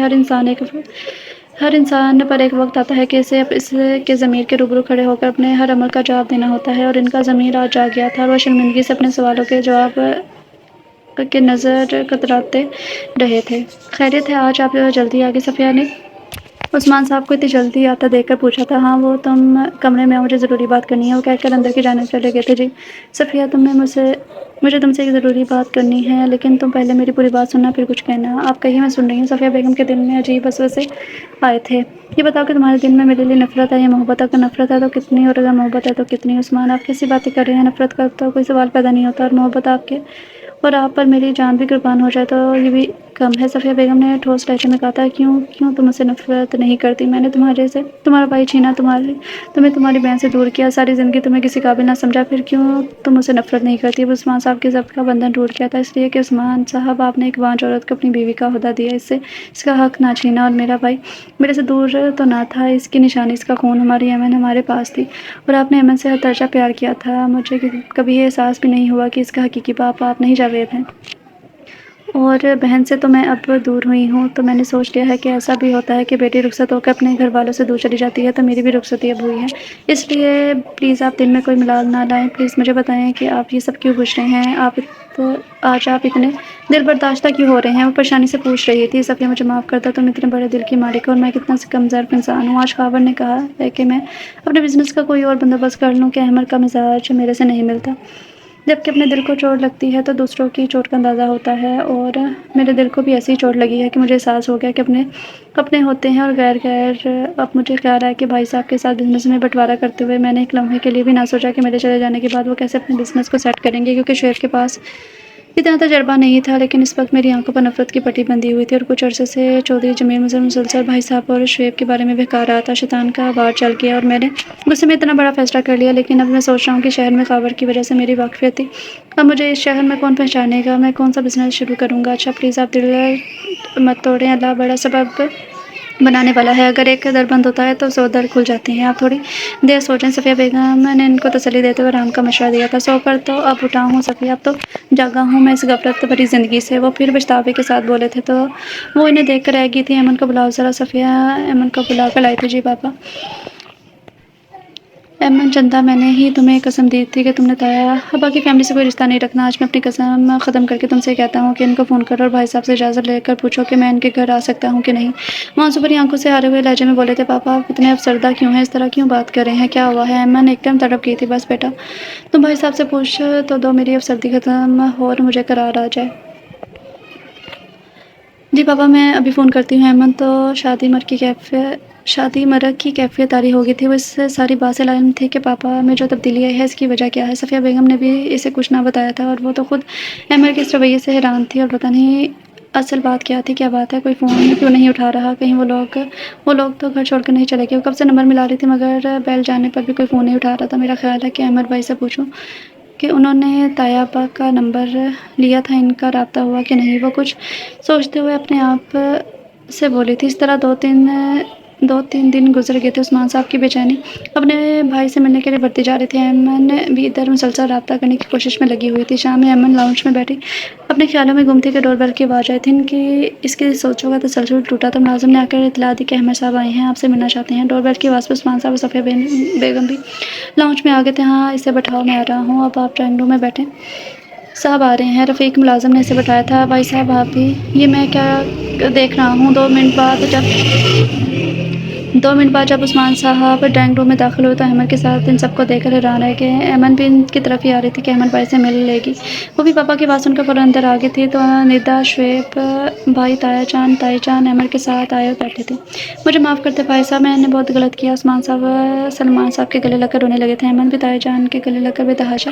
Speaker 1: हर इंसान पर एक वक्त आता है कि इसे इसके ज़मीर के रूबरू खड़े होकर अपने हर अमल का जवाब देना होता है। और इनका ज़मीर आज जाग गया था और वह शर्मिंदगी से अपने सवालों के जवाब के नज़र कतराते रहे थे। खैरियत है, आज आप जल्दी आ गए? सफ़िया ने उस्मान साहब को इतनी जल्दी आता देखकर पूछा था। हाँ, वो तुम कमरे में आओ, मुझे ज़रूरी बात करनी है, वो कहकर अंदर की जानिब चले गए थे। जी सफ़िया, मुझे तुमसे एक ज़रूरी बात करनी है, लेकिन तुम पहले मेरी पूरी बात सुनना फिर कुछ कहना। आप कहिए, मैं सुन रही हूँ। सफ़िया बेगम के दिल में अजीब वसवसे आए थे। ये बताओ कि तुम्हारे दिल में मेरे लिए नफ़रत है या मोहब्बत? अगर नफ़रत है तो कितनी और अगर मोहब्बत है तो कितनी? उस्मान, आप कैसी बातें कर रहे हैं? नफ़रत का तो कोई सवाल पैदा नहीं होता और मोहब्बत आप पर मेरी जान भी कुर्बान हो जाए तो ये भी कम है। सफ़िया बेगम ने ठोस लहजे में कहा था। क्यों तुम मुझसे नफ़रत नहीं करती? मैंने तुम्हारा भाई छीना, तुम्हें तुम्हारी बहन से दूर किया, सारी ज़िंदगी तुम्हें किसी काबिल ना समझा, फिर क्यों तुम मुझसे नफ़रत नहीं करती? अब उस्मान साहब के ज़ब्त का बंधन टूट गया था, इसलिए कि उस्मान साहब, आपने एक बांझ औरत को अपनी बीवी का ओहदा दिया, इसका हक ना छीना। और मेरा भाई मेरे से दूर तो ना था, इसकी निशानी इसका खून। हमारी अमन हमारे पास थी और आपने अमन से हर दर्जा प्यार किया था। मुझे कभी ये एहसास भी नहीं हुआ कि इसका हकीकी बाप आप नहीं, जावेद हैं। और बहन से तो मैं अब दूर हुई हूँ, तो मैंने सोच लिया है कि ऐसा भी होता है कि बेटी रुखसत होकर अपने घरवालों से दूर चली जाती है, तो मेरी भी रुखसती अब हुई है। इसलिए प्लीज़ आप दिल में कोई मलाल ना लाएँ। प्लीज़ मुझे बताएँ कि आप ये सब क्यों पूछ रहे हैं? आज आप इतने दिल बर्दाश्त क्यों हो रहे हैं? वो परेशानी से पूछ रही थी, सफ़िया मुझे माफ़ कर दो, तुम इतने बड़े दिल की मालिक हो और मैं कितना स कमज़ोर इंसान हूँ। आज ख़ावर ने कहा है कि मैं अपने बिज़नेस का कोई और बंदोबस्त कर लूँ कि अहमद का मिज़ाज मेरे से नहीं मिलता। जबकि अपने दिल को चोट लगती है तो दूसरों की चोट का अंदाज़ा होता है, और मेरे दिल को भी ऐसी ही चोट लगी है कि मुझे एहसास हो गया कि अपने अपने होते हैं और गैर-गैर। अब मुझे ख़्याल आया कि भाई साहब के साथ बिज़नेस में बँटवारा करते हुए मैंने एक लम्हे के लिए भी ना सोचा कि मेरे चले जाने के बाद वो कैसे अपने बिज़नेस को सेट करेंगे, क्योंकि शुएब के पास इतना तजर्बा नहीं था। लेकिन इस वक़्त मेरी आँखों पर नफ़रत की पट्टी बंधी हुई थी और कुछ अरसे से चौधरी जमील मुसलसल भाई साहब और शुएब के बारे में बहका रहा था। शैतान का वार चल गया और मैंने गुस्से में इतना बड़ा फ़ैसला कर लिया। लेकिन अब मैं सोच रहा हूँ कि शहर में ख़ावर की वजह से मेरी वाक़फ़ियत थी। अब मुझे इस शहर में कौन पहचानेगा? मैं कौन-सा बिज़नेस शुरू करूँगा? अच्छा प्लीज़ आप दिल मत तोड़ें, अल्लाह बड़ा सबब बनाने वाला है। अगर एक दर बंद होता है तो 100 दर खुल जाते हैं। आप थोड़ी देर सो जाएँ। सफ़िया बेगम ने इनको तसल्ली देते हुए आराम का मशवरा दिया था। सोकर तो अब उठा हूँ सफ़िया, अब तो जागा हूँ मैं इस गफ़लत भरी ज़िंदगी से। वो फिर पछतावे के साथ बोले थे तो वो इन्हें देख कर रह गई थी। अमन को बुलाओ ज़रा। सफ़िया अमन को बुला कर लाई थी। जी पापा। अमन चंदा, मैंने ही तुम्हें कसम दी थी कि तुमने ताया अब्बा की फ़ैमिली से कोई रिश्ता नहीं रखना। आज मैं अपनी कसम ख़त्म करके तुमसे कहता हूँ कि इनको फ़ोन करो और भाई साहब से इजाज़त लेकर पूछो कि मैं इनके घर आ सकता हूँ कि नहीं। मानसू भरी आंखों से हारे हुए लहजे में बोले थे, पापा आप इतने अफसरदा क्यों हैं? इस तरह क्यों बात कर रहे हैं? क्या हुआ है? अमन एकदम तड़प गई थी। बस बेटा, तुम भाई साहब से पूछ तो दो, मेरी अफसरदी ख़त्म हो और मुझे करार आ जाए। जी पापा, मैं अभी फ़ोन करती हूँ। अमन तो शादी मरग की कैफ़ियत तारी हो गई थी। वो इस सारी बात से लाइम थी कि पापा में जो तब्दीली आई है इसकी वजह क्या है। सफ़िया बेगम ने भी इसे कुछ ना बताया था और वो तो खुद अमर के इस रवैये से हैरान थी और पता नहीं असल बात क्या थी। क्या बात है? कोई फ़ोन क्यों नहीं उठा रहा? कहीं वो लोग तो घर छोड़कर नहीं चले गए। वो कब से नंबर मिला रही थी मगर बेल जाने पर भी कोई फ़ोन नहीं उठा रहा था। मेरा ख़्याल है कि अमर भाई से पूछूँ कि उन्होंने ताया आपा का नंबर लिया था, इनका राब्ता हुआ कि नहीं। वो कुछ सोचते हुए अपने आप से बोली थी। इस तरह 2-3 दिन गुजर गए थे। उस्मान साहब की बेचैनी अपने भाई से मिलने के लिए बढ़ती जा रही थी। अमन भी इधर मुसलसल राब्ता करने की कोशिश में लगी हुई थी। शाम में अमन लाउंज में बैठी अपने ख्यालों में गुम थी कि डोरबेल की आवाज़ आई थी। इनकी इसकी सोचों का तसलसल टूटा तो मुलाजिम ने आकर इतला दी कि अहमद साहब आए हैं, आपसे मिलना चाहते हैं। डोरबेल की आवाज़ पर उस्मान साहब और सफ़िया बेगम भी लाउंज में आ गए थे। हाँ इसे बैठाओ, मैं आ रहा हूँ। अब आप ड्राइंग रूम में बैठें, साहब आ रहे हैं। रफ़ीक मुलाज़िम ने इसे बैठाया था। भाई साहब आप भी, ये मैं क्या देख रहा हूँ। 2 मिनट बाद जब उस्मान साहब ड्राइंग रूम में दाखिल हुए तो अहमद के साथ इन सबको देखकर हैरान रह गए। अमन भी इनकी तरफ ही आ रही थी कि अहमद भाई से मिल लेगी। वो भी पापा की बात सुनकर फ़ौरन अंदर आ गई थी। तो निदा, शुएब भाई, ताई जान अमर के साथ आए और बैठे थे। मुझे माफ़ करते भाई साहब, मैंने बहुत गलत किया। उस्मान साहब सलमान साहब के गले लगकर रोने लगे थे। अमन भी ताई जान के गले लगकर बेतहाशा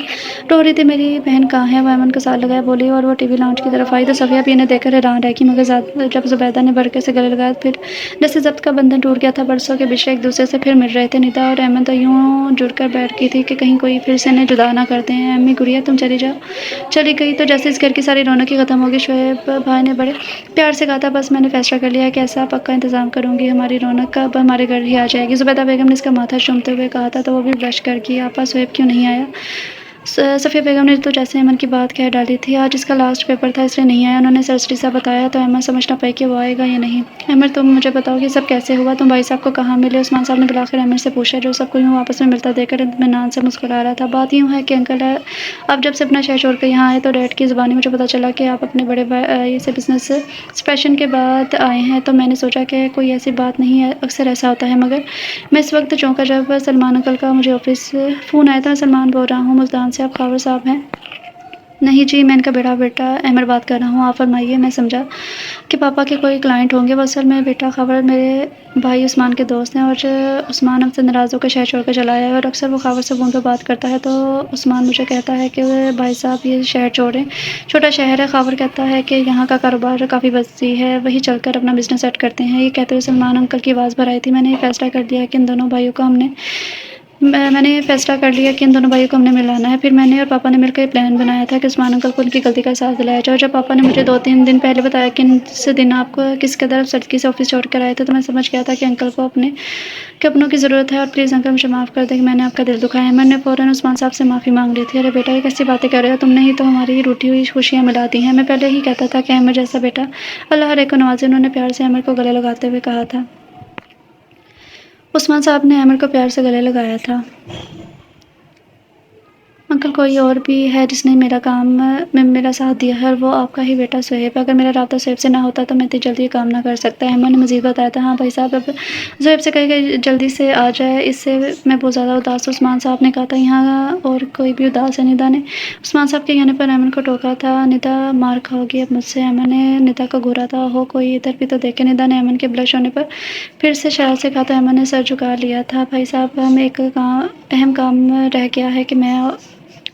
Speaker 1: रो रही थी। मेरी बहन कहाँ है? वो अमन को साथ लगाया बोली और वो टीवी लाउंज की तरफ आई तो सफ़िया भी इन्हें देखकर हैरान रह गई। मगर जब ज़ुबैदा ने बरके से गले लगाया फिर जैसे ज़ब्त का बंधन टूट गया था। बरसों के बिछड़े एक दूसरे से फिर मिल रहे थे। निदा और अहमद तो यूँ जुड़कर बैठ गई थी कि कहीं कोई फिर से इन्हें जुदा ना कर दें। अम्मी गुड़िया तुम चली जाओ। चली गई तो जैसे इस घर की सारी रौनक ही ख़त्म हो गई। शुएब भाई ने बड़े प्यार से कहा था, बस मैंने फ़ैसला कर लिया है कि ऐसा पक्का इंतज़ाम करूँगी, हमारी रौनक अब हमारे घर ही आ जाएगी। ज़ुबैदा बेगम ने इसका माथा चूमते हुए कहा था तो वो भी ब्लश कर गई। आपा शुएब क्यों नहीं आया? सफ़िया बेगम ने तो जैसे अमन की बात कह डाली थी। आज इसका लास्ट पेपर था इसलिए नहीं आया। उन्होंने सरसरी सा बताया तो अहमद समझ ना पाई कि वो आएगा या नहीं। अहमद तुम मुझे बताओ कि सब कैसे हुआ? तुम भाई साहब को कहाँ मिले? उस्मान साहब ने बुलाकर अहमद से पूछा जो सबको यूँ आपस में मिलता देखकर इत्मीनान से मुस्कुरा रहा था। बात यूँ है कि अंकल अब जब से अपना शहर छोड़ कर यहाँ आए तो डैड की ज़ुबानी मुझे पता चला कि आप अपने बड़े भाई से बिज़नेस एक्सपेंशन के बाद आए हैं। तो मैंने सोचा कि कोई ऐसी बात नहीं है, अक्सर ऐसा होता है। मगर मैं इस वक्त चौंका जब सलमान अंकल का मुझे ऑफिस फ़ोन आया था। मैं सलमान बोल रहा हूँ मुल्तान से। आप ख़ावर साहब हैं? नहीं जी, मैं इनका बड़ा बेटा अहमद बात कर रहा हूँ। आप फरमाइए। मैं समझा कि पापा के कोई क्लाइंट होंगे। वो असल में बेटा ख़ावर मेरे भाई उस्मान के दोस्त हैं और उस्मान हमसे नाराज़ होकर शहर छोड़कर चला आया है और अक्सर वो ख़ावर से फ़ोन पर बात करता है तो उस्मान मुझे कहता है कि भाई साहब ये शहर छोड़ें, छोटा शहर है। ख़ावर कहता है कि यहाँ का कारोबार काफ़ी बिज़ी है, वहीं चलकर अपना बिज़नेस सेट करते हैं। ये कहते हुए सलमान अंकल की आवाज़ भर आई थी। मैंने ये फ़ैसला कर लिया है कि इन दोनों भाइयों को मैंने फ़ैसला कर लिया कि इन दोनों भाइयों को हमने मिलाना है। फिर मैंने और पापा ने मिलकर ये प्लान बनाया था कि उस्मान अंकल को उनकी गलती का एहसास दिलाया जाए। और जब पापा ने मुझे 2-3 दिन पहले बताया कि इस दिन आप किस कदर आप सख्ती से ऑफ़िस छोड़ कर आए थे, तो मैं समझ गया था कि अंकल को अपनों की ज़रूरत है और प्लीज़ अंकल मुझे माफ़ कर दें कि मैंने आपका दिल दुखाया है। मैंने फ़ौरन उस्मान साहब से माफ़ी माँग ली थी। अरे बेटा, ये कैसी बातें कर रहे हो? तुमने ही तो हमारी रूठी हुई खुशियाँ मिला दी हैं। मैं पहले ही कहता था कि अहमद जैसा बेटा अल्लाह हर एक को नवाज़े। उन्होंने प्यार से अहमद को गले लगाते हुए कहा था। उस्मान साहब ने अहमद को प्यार से गले लगाया था। अंकल, कोई और भी है जिसने मेरा काम में मेरा साथ दिया है और वो आपका ही बेटा सुहेब है। अगर मेरा राब्ता सुहेब से ना होता तो मैं इतनी जल्दी ये काम ना कर सकता। अहमद ने मज़ीद बताया था। हाँ भाई साहब, अब सुहेब से कहिए कि जल्दी से आ जाए, इससे मैं बहुत ज़्यादा उदास हूँ। उस्मान साहब ने कहा था। यहाँ और कोई भी उदास है? निदा ने उस्मान साहब के कहने पर अहमद को टोका था। निदा, मार खाओगी अब मुझसे? अहमद ने निदा को घूरा था। हो, कोई इधर भी तो देखे। निदा ने अहमद के ब्लश होने पर फिर से शरारत से कहा। तो अहमद ने सर झुका लिया था। भाई साहब, हम एक अहम काम रह गया है कि मैं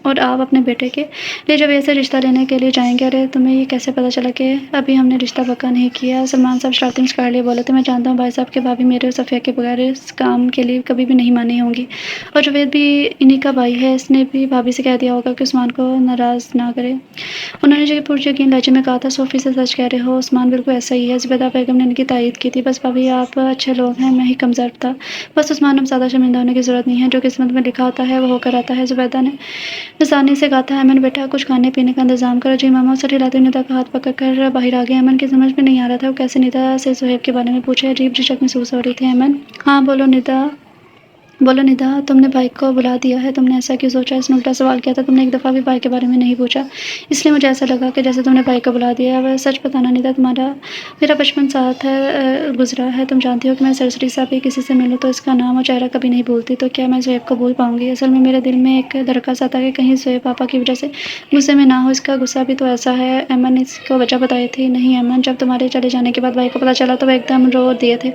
Speaker 1: और आप अपने बेटे के लिए जब ऐसे रिश्ता लेने के लिए जाएंगे। अरे, तुम्हें ये कैसे पता चला कि अभी हमने रिश्ता पक्का नहीं किया? सलमान साहब शरारती मुस्कुराते लिए बोले थे। मैं जानता हूँ भाई साहब कि भाभी मेरे और सफ़िया के बगैर इस काम के लिए कभी भी नहीं मानी होंगी। और जुवेद भी इन्हीं का भाई है, इसने भी भाभी से कह दिया होगा कि उस्मान को नाराज़ ना करे। उन्होंने जो पुरयकीन लहजे में कहा था। सोफ़ी से सच कह रहे हो, उस्मान बिल्कुल ऐसा ही है। ज़ुबैदा बेगम ने इनकी तायीद की थी। बस भाभी, आप अच्छे लोग हैं, मैं ही कमज़ोर था। बस उस्मान, अब ज़्यादा शर्मिंदा होने की ज़रूरत नहीं है। जो किस्मत में लिखा होता है वो होकर आता है। ज़ुबैदा ने निसानी से कहा था। अमन बेटा, कुछ खाने पीने का इंतज़ाम करो। जी मामा। उसे हिलाते हुए निदा का हाथ पकड़कर बाहर आ गए। अमन की समझ में नहीं आ रहा था वो कैसे निदा से सुहेब के बारे में पूछे। अजीब झिझक महसूस हो रही थी। अमन, हाँ बोलो निदा, तुमने भाई को बुला दिया है? तुमने ऐसा क्यों सोचा? इसने उल्टा सवाल किया था। तुमने एक दफ़ा भी भाई के बारे में नहीं पूछा, इसलिए मुझे ऐसा लगा कि जैसे तुमने भाई को बुला दिया है। वह सच बताना निदा, मेरा बचपन साथ है गुजरा है। तुम जानती हो कि मैं सरसरी सा भी किसी से मिलूँ तो इसका नाम और चेहरा कभी नहीं भूलती। तो क्या मैं सुहेब को भूल पाऊँगी? असल में मेरे दिल में एक धड़का सा था कि कहीं सुहेब पापा की वजह से गुस्से में ना हो। इसका गुस्सा भी तो ऐसा है। अमन ने इसको वजह बताई थी। नहीं अमन, जब तुम्हारे चले जाने के बाद भाई को पता चला तो वह एकदम रो दिए थे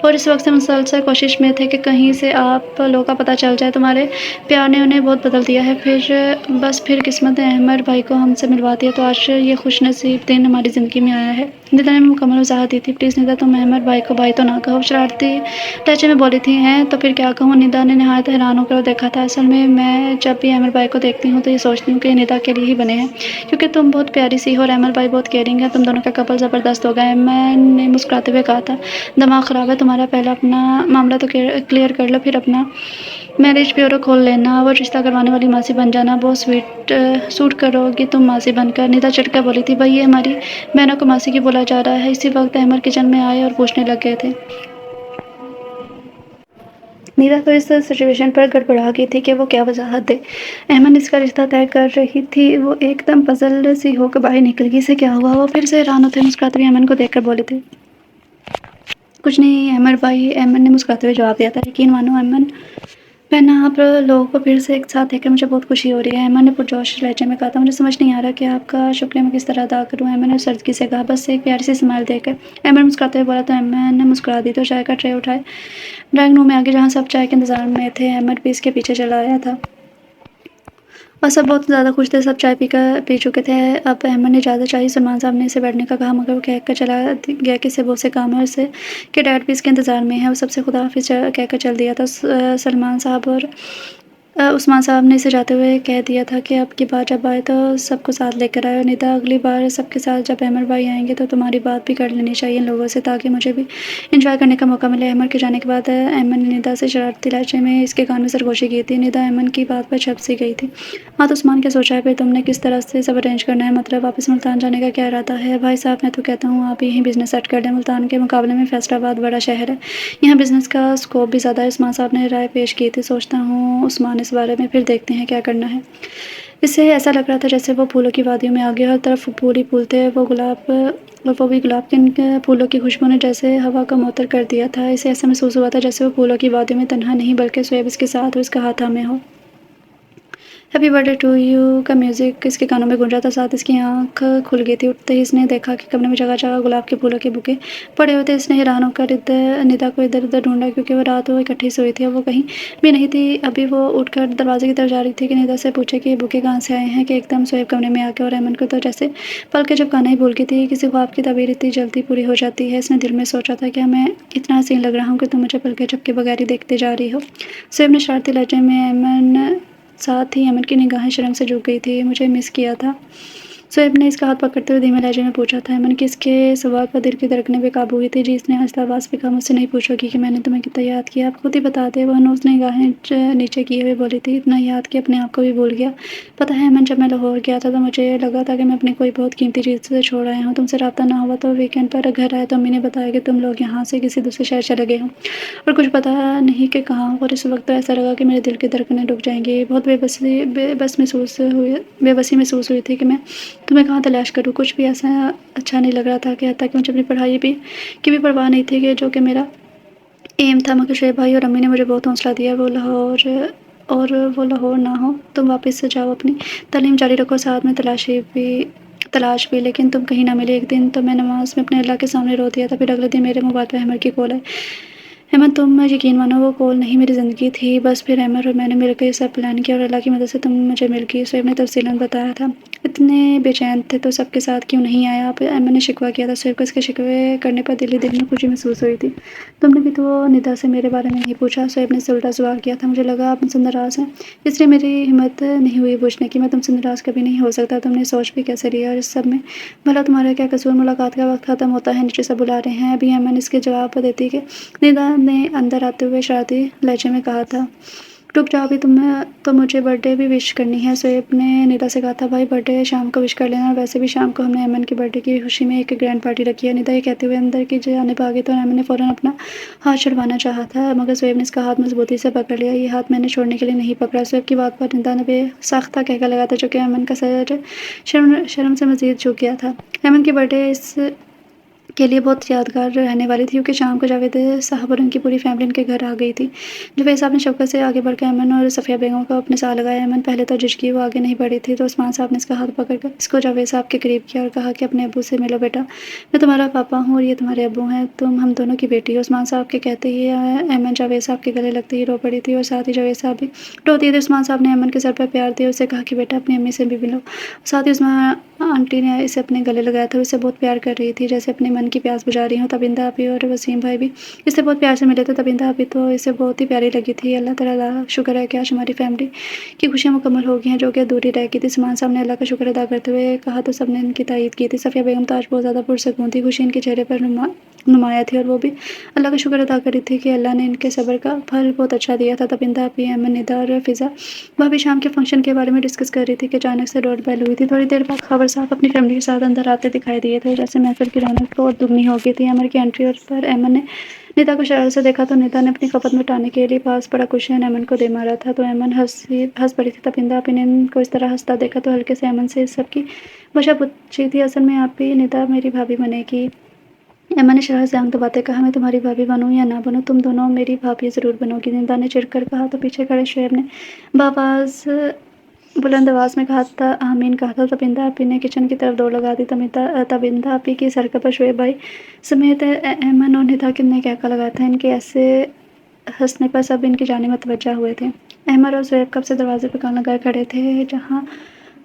Speaker 1: और इस वक्त से मुसलसल कोशिश में थे कि कहीं से आप लोगों का पता चल जाए। तुम्हारे प्यार ने उन्हें बहुत बदल दिया है। फिर किस्मत ने अहमद भाई को हमसे मिलवा दिया, तो आज ये खुशनसीब दिन हमारी ज़िंदगी में आया है। निदा ने मुकम्मल वजाहत दी थी। प्लीज़ निदा, तुम अहमद भाई को भाई तो ना कहो, शरारती लहजे में बोली थी। हैं तो फिर क्या कहूँ? निदा ने नहायत हैरान होकर देखा था। असल में मैं जब भी अहमद भाई को देखती हूँ तो ये सोचती हूँ कि ये निदा के लिए ही बने हैं, क्योंकि तुम बहुत प्यारी सी हो और अहमद भाई बहुत केयरिंग है। तुम दोनों का कपल ज़बरदस्त होगा। मैंने मुस्कुराते हुए कहा था। दिमाग ख़राब है तुम्हारा? पहले अपना मामला तो क्लियर कर लो, फिर अपना मैरिज ब्यूरो खोल लेना। वो रिश्ता करवाने वाली मासी बन जाना, बहुत सूट करोगी तुम मासी बनकर। निदा चटका बोली थी। भाई, ये हमारी बहनों को मासी की बोला जा रहा है। इसी वक्त अहमद किचन में आए और पूछने लग गए थे। नीरा तो इस सिचुएशन पर गड़बड़ा गई थी कि वो क्या वजाहत दे। अहमद इसका रिश्ता तय कर रही थी। वो एकदम पजल सी होकर बाहर निकल गई। इसे क्या हुआ? वो फिर से हैरान होते मुस्कुराते हुए अहमद को देखकर बोले थे। कुछ नहीं अहमद भाई, अहमद ने मुस्कुराते हुए जवाब दिया था। यकीन मानो अहमद, मैं आप लोगों को फिर से एक साथ देखकर मुझे बहुत खुशी हो रही है। अहमद ने पुरजोश लहजे में कहा था। मुझे समझ नहीं आ रहा कि आपका शुक्रिया मैं किस तरह अदा करूँ। अहमद ने सर्दगी से कहा। बस एक प्यारी सी स्माइल देकर। अहमद मुस्कुराते हुए बोला। तो अहमद ने मुस्कुरा दी तो चाय का ट्रे उठाए ड्राइंग रूम में आगे, जहाँ सब चाय के इंतजार में थे। अहमद भी इसके पीछे चला आया था और सब बहुत ज़्यादा खुश थे। सब चाय पी चुके थे। अब अहमद ने इजाज़त चाहिए। सलमान साहब ने इसे बैठने का कहा, मगर वो कहकर चला गया कि इसे बहुत से काम है, इससे कि डैड भी इसके इंतज़ार में है। वो सबसे खुदा हाफिज़ कहकर चल दिया था। सलमान साहब और उस्मान साहब ने इसे जाते हुए कह दिया था कि अब की बार जब आए तो सबको साथ लेकर आए। निदा, अगली बार सबके साथ जब अहमद भाई आएंगे तो तुम्हारी बात भी कर लेनी चाहिए इन लोगों से, ताकि मुझे भी इंजॉय करने का मौका मिले। अहमद के जाने के बाद अहमद ने निदा से शरारती लहजे में इसके कान में सरगोशी की थी। निदा अहमद की बात पर छप सी गई थी। हाँ तो उस्मान, क्या सोचा है फिर तुमने? किस तरह से सब अरेंज करना है? मतलब वापस मुल्तान जाने का क्या इरादा है? भाई साहब, मैं तो कहता हूँ आप यहीं बिज़नेस सेट कर लें। मुल्तान के मुकाबले में फैसलाबाद बड़ा शहर है, यहाँ बिज़नेस का स्कोप भी ज़्यादा है। उस्मान साहब ने राय पेश की थी। सोचता हूँ उस्मान, इस बारे में फिर देखते हैं क्या करना है। इससे ऐसा लग रहा था जैसे वो फूलों की वादियों में आ गया। हर तरफ फूल ही फूल थे। वो भी गुलाब के फूलों की खुशबू ने जैसे हवा का मुअत्तर कर दिया था। इसे ऐसा महसूस हुआ था जैसे वो फूलों की वादियों में तन्हा नहीं बल्कि सोएब इसके साथ और इसका हाथ थामे हो। हैप्पी बर्थडे टू यू का म्यूज़िक इसके कानों में गूंजा था, साथ इसकी आँख खुल गई थी। उठते ही इसने देखा कि कमरे में जगह-जगह गुलाब के फूलों के बुके पड़े हुए थे। इसने हैरान होकर निदा को इधर-उधर ढूँढा, क्योंकि वो रात वो इकट्ठी सोई थी और वो कहीं भी नहीं थी। अभी वो उठकर दरवाज़े की तरफ जा रही थी कि निदा से पूछे कि ये बुके कहाँ से आए हैं, कि एकदम सोएब कमरे में आके और अमन को तो जैसे पलकें झपकाना ही भूल गई थी। किसी ख्वाब की ताबीर इतनी जल्दी पूरी हो जाती है। इसने दिल में सोचा था, क्या मैं इतना हसीन लग रहा हूँ कि तुम मुझे पलकें झपके बगैर ही देखते जा रही हो। सोएब ने शरारती लहजे में साथ ही अमन की निगाहें शर्म से झुक गई थी। मुझे मिस किया था? सोएब ने इसका हाथ पकड़ते हुए धीमे लहजे में पूछा था। अमन की इसके सवाल पर दिल की धड़कनें बेकाबू हुई थी। जी इसने आहिस्ता आवाज़ में कहा, मुझसे नहीं पूछोगी कि मैंने तुम्हें कितना याद किया, आप खुद ही बता दे। वह उसने निगाहें नीचे किए हुए बोली थी, इतना याद कि अपने आप को भी भूल गया। पता है अमन, जब मैं लाहौर गया था तो मुझे लगा था कि मैं अपनी कोई बहुत कीमती चीज़ से छोड़ आया हूँ। तुमसे रब्ता ना हुआ तो वीकेंड पर घर आया तो अम्मी ने बताया कि तुम लोग यहाँ से किसी दूसरे शहर चले गए हो और कुछ पता नहीं कि कहाँ हो। और इस वक्त तो ऐसा लगा कि मेरे दिल की धड़कनें रुक जाएंगी। बहुत बेबसी महसूस हुई थी कि मैं तुम्हें कहाँ तलाश करूँ। कुछ भी ऐसा अच्छा नहीं लग रहा था कि हत्ता कि मुझे अपनी पढ़ाई भी की भी परवाह नहीं थी, कि जो कि मेरा एम था। मगर शोएब भाई और अम्मी ने मुझे बहुत हौसला दिया। वो लाहौर ना हो, तुम वापस से जाओ, अपनी तालीम जारी रखो, साथ में तलाश भी, लेकिन तुम कहीं ना मिले। एक दिन तो मैं नमाज में अपने अल्लाह के सामने रो दिया था। फिर अगले दिन मेरे मोबाइल पर अहमद की कॉल आई। अहमद, तुम यकीन मानो वो कॉल नहीं मेरी ज़िंदगी थी। बस फिर अहमद और मैंने मिलकर ये सब प्लान किया और अल्लाह की मदद से तुम मुझे मिल गई। सोएब ने तफसीलन बताया था। इतने बेचैन थे तो सबके साथ क्यों नहीं आया आप? अहमद ने शिकवा किया था। सोएब को इसके शिकवे करने पर दिल ही दिल में खुशी महसूस हुई थी। तुमने भी तो निदा से मेरे बारे में नहीं पूछा। सोएब ने उल्टा सवाल किया था। मुझे लगा आप मुझसे नाराज़ हैं, इसलिए मेरी हिम्मत नहीं हुई पूछने की। मैं तुमसे नाराज़ कभी नहीं हो सकता। तुमने सोच भी कैसे लिया, और इस सब में भला तुम्हारा क्या कसूर? मुलाकात का वक्त ख़त्म होता है, नीचे से बुला रहे हैं। अभी अमन इसके जवाब देती कि निदा ने अंदर आते हुए शरारती लहजे में कहा था, रुक जाओ, अभी तुम्हें तो मुझे बर्थडे भी विश करनी है। सोएब ने निदा से कहा था, भाई बर्थडे शाम को विश कर लेना। वैसे भी शाम को हमने अमन की बर्थडे की खुशी में एक ग्रैंड पार्टी रखी है। निदा ये कहते हुए अंदर की जानिब आ गई तो अमन ने फ़ौरन अपना हाथ छुड़वाना चाहा था, मगर सोएब ने इसका हाथ मजबूती से पकड़ लिया। ये हाथ मैंने छोड़ने के लिए नहीं पकड़ा। सोएब की बात पर निदा ने बेसाख्ता कहकर लगाया था, जो कि अमन का सर शर्म से मजीद झुक गया था। अमन की बर्थडे इस के लिए बहुत यादगार रहने वाली थी, क्योंकि शाम को जावेद साहब और उनकी पूरी फैमिली उनके घर आ गई थी। जावेद साहब ने शफ़क़त से आगे बढ़कर अमन और सफ़िया बेगम को अपने साथ लगाया। अमन पहले तो झिझकी, वो आगे नहीं बढ़ी थी, तो उस्मान साहब ने इसका हाथ पकड़कर इसको जावेद साहब के करीब किया और कहा कि अपने अब्बू से मिलो बेटा, मैं तुम्हारा पापा हूँ और ये तुम्हारे अब्बू हैं, तुम हम दोनों की बेटी हो। उस्मान साहब के कहते ही अमन जावेद साहब के गले लगते ही रो पड़ी थी, और साथ ही जावेद साहब भी रो दिए थे। उस्मान साहब ने अमन के सर पर प्यार दिया, उसे कहा कि बेटा अपनी अम्मी से भी मिलो। साथ ही उस्मान आंटी ने इसे अपने गले लगाया था। इसे बहुत प्यार कर रही थी, जैसे अपने मन की प्यास बुझा रही हूँ। तबिंदा आपी और वसीम भाई भी इससे बहुत प्यार से मिले थे। तबिंदा आपी तो इसे बहुत ही प्यारी लगी थी। अल्लाह ताला शुक्र है कि आज हमारी फैमिली की खुशियाँ मुकम्मल हो गई हैं, जो कि अधूरी रह गई थी। सलमान साहब ने अल्लाह का शुक्र अदा करते हुए कहा, तो सबने इनकी तारीफ की थी। सफ़िया बेगम तो आज बहुत ज़्यादा पुरसकून थी। खुशी इनके चेहरे पर नुमाया थी, और वो भी अल्लाह का शुक्र अदा कर रही थी कि अल्लाह ने इनके सब्र का फल बहुत अच्छा दिया था। तबिंदा आपी, अमन, निदा और फ़िज़ा भाभी शाम के फंक्शन के बारे में डिस्कस कर रही थी कि अचानक से डोर बेल हुई थी। थोड़ी देर बाद खबर साहब अपनी फैमिली के साथ अंदर आते दिखाई दिए थे, जैसे महफिल की रौनक तो और दुगनी हो गई थी। अमर की एंट्री पर अमन ने निदा को शरारत से देखा, तो निदा ने अपनी खपत मिटाने के लिए पास पड़ा कुशन अमन को दे मारा था, तो अमन हंस पड़ी थी। तबिंदा आपी ने इनको इस तरह हंसता देखा तो हल्के से अमन से इस सब की वजह पूछी थी। असल में आप ही निदा मेरी भाभी बनेगी। अमन ने शरारत से आंख दबाते कहा, मैं तुम्हारी भाभी बनूं या ना बनूं, तुम दोनों मेरी भाभी ज़रूर बनोगी। निदा ने चिढ़कर कहा, तो पीछे खड़े शोएब ने बावाज़ बुलंद आवाज़ में कहा था, आमीन कहा था। तबिंदा आपी ने किचन की तरफ दौड़ लगा दी। तबिंदा आपी की सरकत पर शोएब भाई समेत अमन और निदा ने कहका लगाया था। इनके ऐसे हंसने पर सब इनकी जानिब मुतवज्जा हुए थे। अहमद और शोएब कब से दरवाजे पर कान लगाए खड़े थे, जहाँ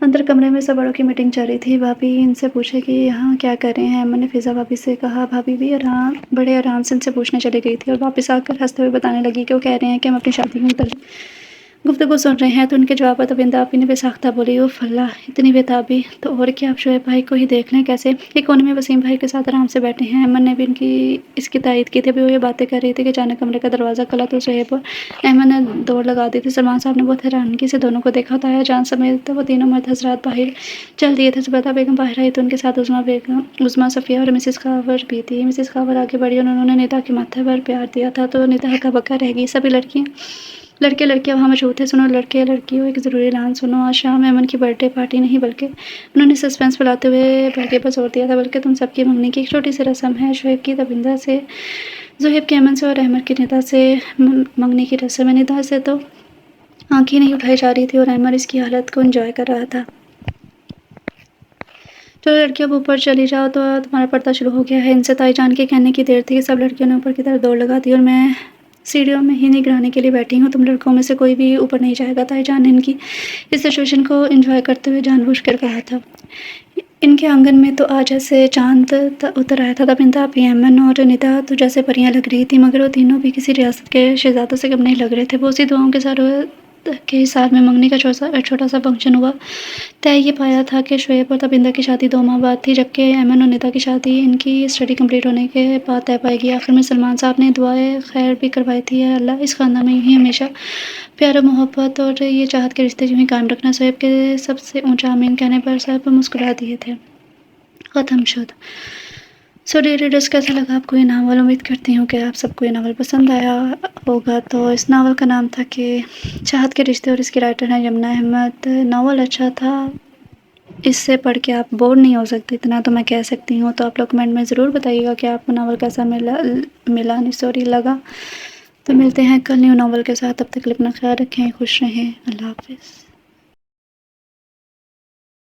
Speaker 1: अंदर कमरे में सब बड़ों की मीटिंग चल रही थी। भाभी इनसे पूछे कि यहाँ क्या कर रहे हैं। अमन ने फ़िज़ा भाभी से कहा। भाभी भी बड़े आराम से इनसे पूछने चली गई थी, और वापस आकर हंसते हुए बताने लगी कि वो कह रहे हैं कि हम अपनी शादी के मुताबिक गुफ्तगू सुन रहे हैं। तो उनके जवाब पर तबिंदा आपी ने बेसाख्ता बोली, उफ़ अल्लाह, इतनी बेताबी तो और क्या, आप शोएब भाई को ही देख लें कैसे एक कोने में वसीम भाई के साथ आराम से बैठे हैं। अमन ने भी इसकी तारीद की थी। अभी वो ये बातें कर रही थी कि अचानक कमरे का दरवाज़ा खुला, तो शोएब और अहमद ने दौड़ लगा दी थी। सलमान साहब ने बहुत हैरानगी से दोनों को देखा था। जान समेत वो तीनों मर्द हजरात बाहर चल दिए थे। जुबैदा बेगम बाहर आई तो उनके साथ उज़मा, सफ़िया और मिसिज़ खावर भी थी। मिसिज़ खावर आगे बढ़ी और उन्होंने निदा के माथे पर प्यार दिया था, तो निदा हक्का बक्का रह गई। सभी लड़के वहाँ मौजूद थे। सुनो लड़के लड़कियों, एक ज़रूरी ऐलान सुनो। आज शाम अमन की बर्थडे पार्टी नहीं, बल्कि उन्होंने सस्पेंस फैलाते हुए बल्कि पर जोर दिया था, बल्कि तुम सबकी मंगनी की एक छोटी सी रस्म है। शोएब की तबिंदा से, ज़ोहेब की अमन से और अहमद की निदा से मंगनी की रस्म है। निदा से तो आँखें नहीं उठाई जा रही थी और अमर इसकी हालत को एंजॉय कर रहा था। चलो लड़कियों अब ऊपर चली जाओ तो तुम्हारा पर्दा शुरू हो गया है। इनसे ताईजान के कहने की देर थी। सब लड़कियों ने ऊपर की तरफ दौड़ लगा दी और मैं सीढ़ियों में ही निगरानी के लिए बैठी हूँ। तुम लड़कों में से कोई भी ऊपर नहीं जाएगा। ताईजान ने इनकी इस सिचुएशन को एंजॉय करते हुए जानबूझकर कहा था। इनके आंगन में तो आज ऐसे चांद उतर आया था। तबिंदा, पीएमएन और निदा तो जैसे परियां लग रही थी, मगर वो तीनों भी किसी रियासत के शहजादों से कम नहीं लग रहे थे। बहुत सी दुआओं के हिसाब में मंगनी का छोटा सा फंक्शन हुआ। तय ये पाया था कि शोएब और तबिंदा की शादी 2 माह बाद थी, जबकि अमन और निदा की शादी इनकी स्टडी कंप्लीट होने के बाद तय पाएगी। आखिर में सलमान साहब ने दुआएं खैर भी करवाई थी। या अल्लाह, इस खानदान में यूं ही हमेशा प्यार मोहब्बत और ये चाहत के रिश्ते यूं ही कायम रखना। शोएब के सबसे ऊंचा आमीन कहने पर सब मुस्कुरा दिए थे। ख़त्म शुद। सो डियर रीडर्स, कैसा लगा आपको ये नावल? उम्मीद करती हूँ कि आप सबको ये नावल पसंद आया होगा। तो इस नावल का नाम था कि चाहत के रिश्ते और इसकी राइटर हैं यमुना अहमद। नावल अच्छा था, इससे पढ़ के आप बोर नहीं हो सकते, इतना तो मैं कह सकती हूँ। तो आप लोग कमेंट में ज़रूर बताइएगा कि आपको नावल कैसा लगा। तो मिलते हैं कल न्यू नावल के साथ। तब तक के लिए अपना ख्याल रखें, खुश रहें। अल्लाह हाफ़िज़।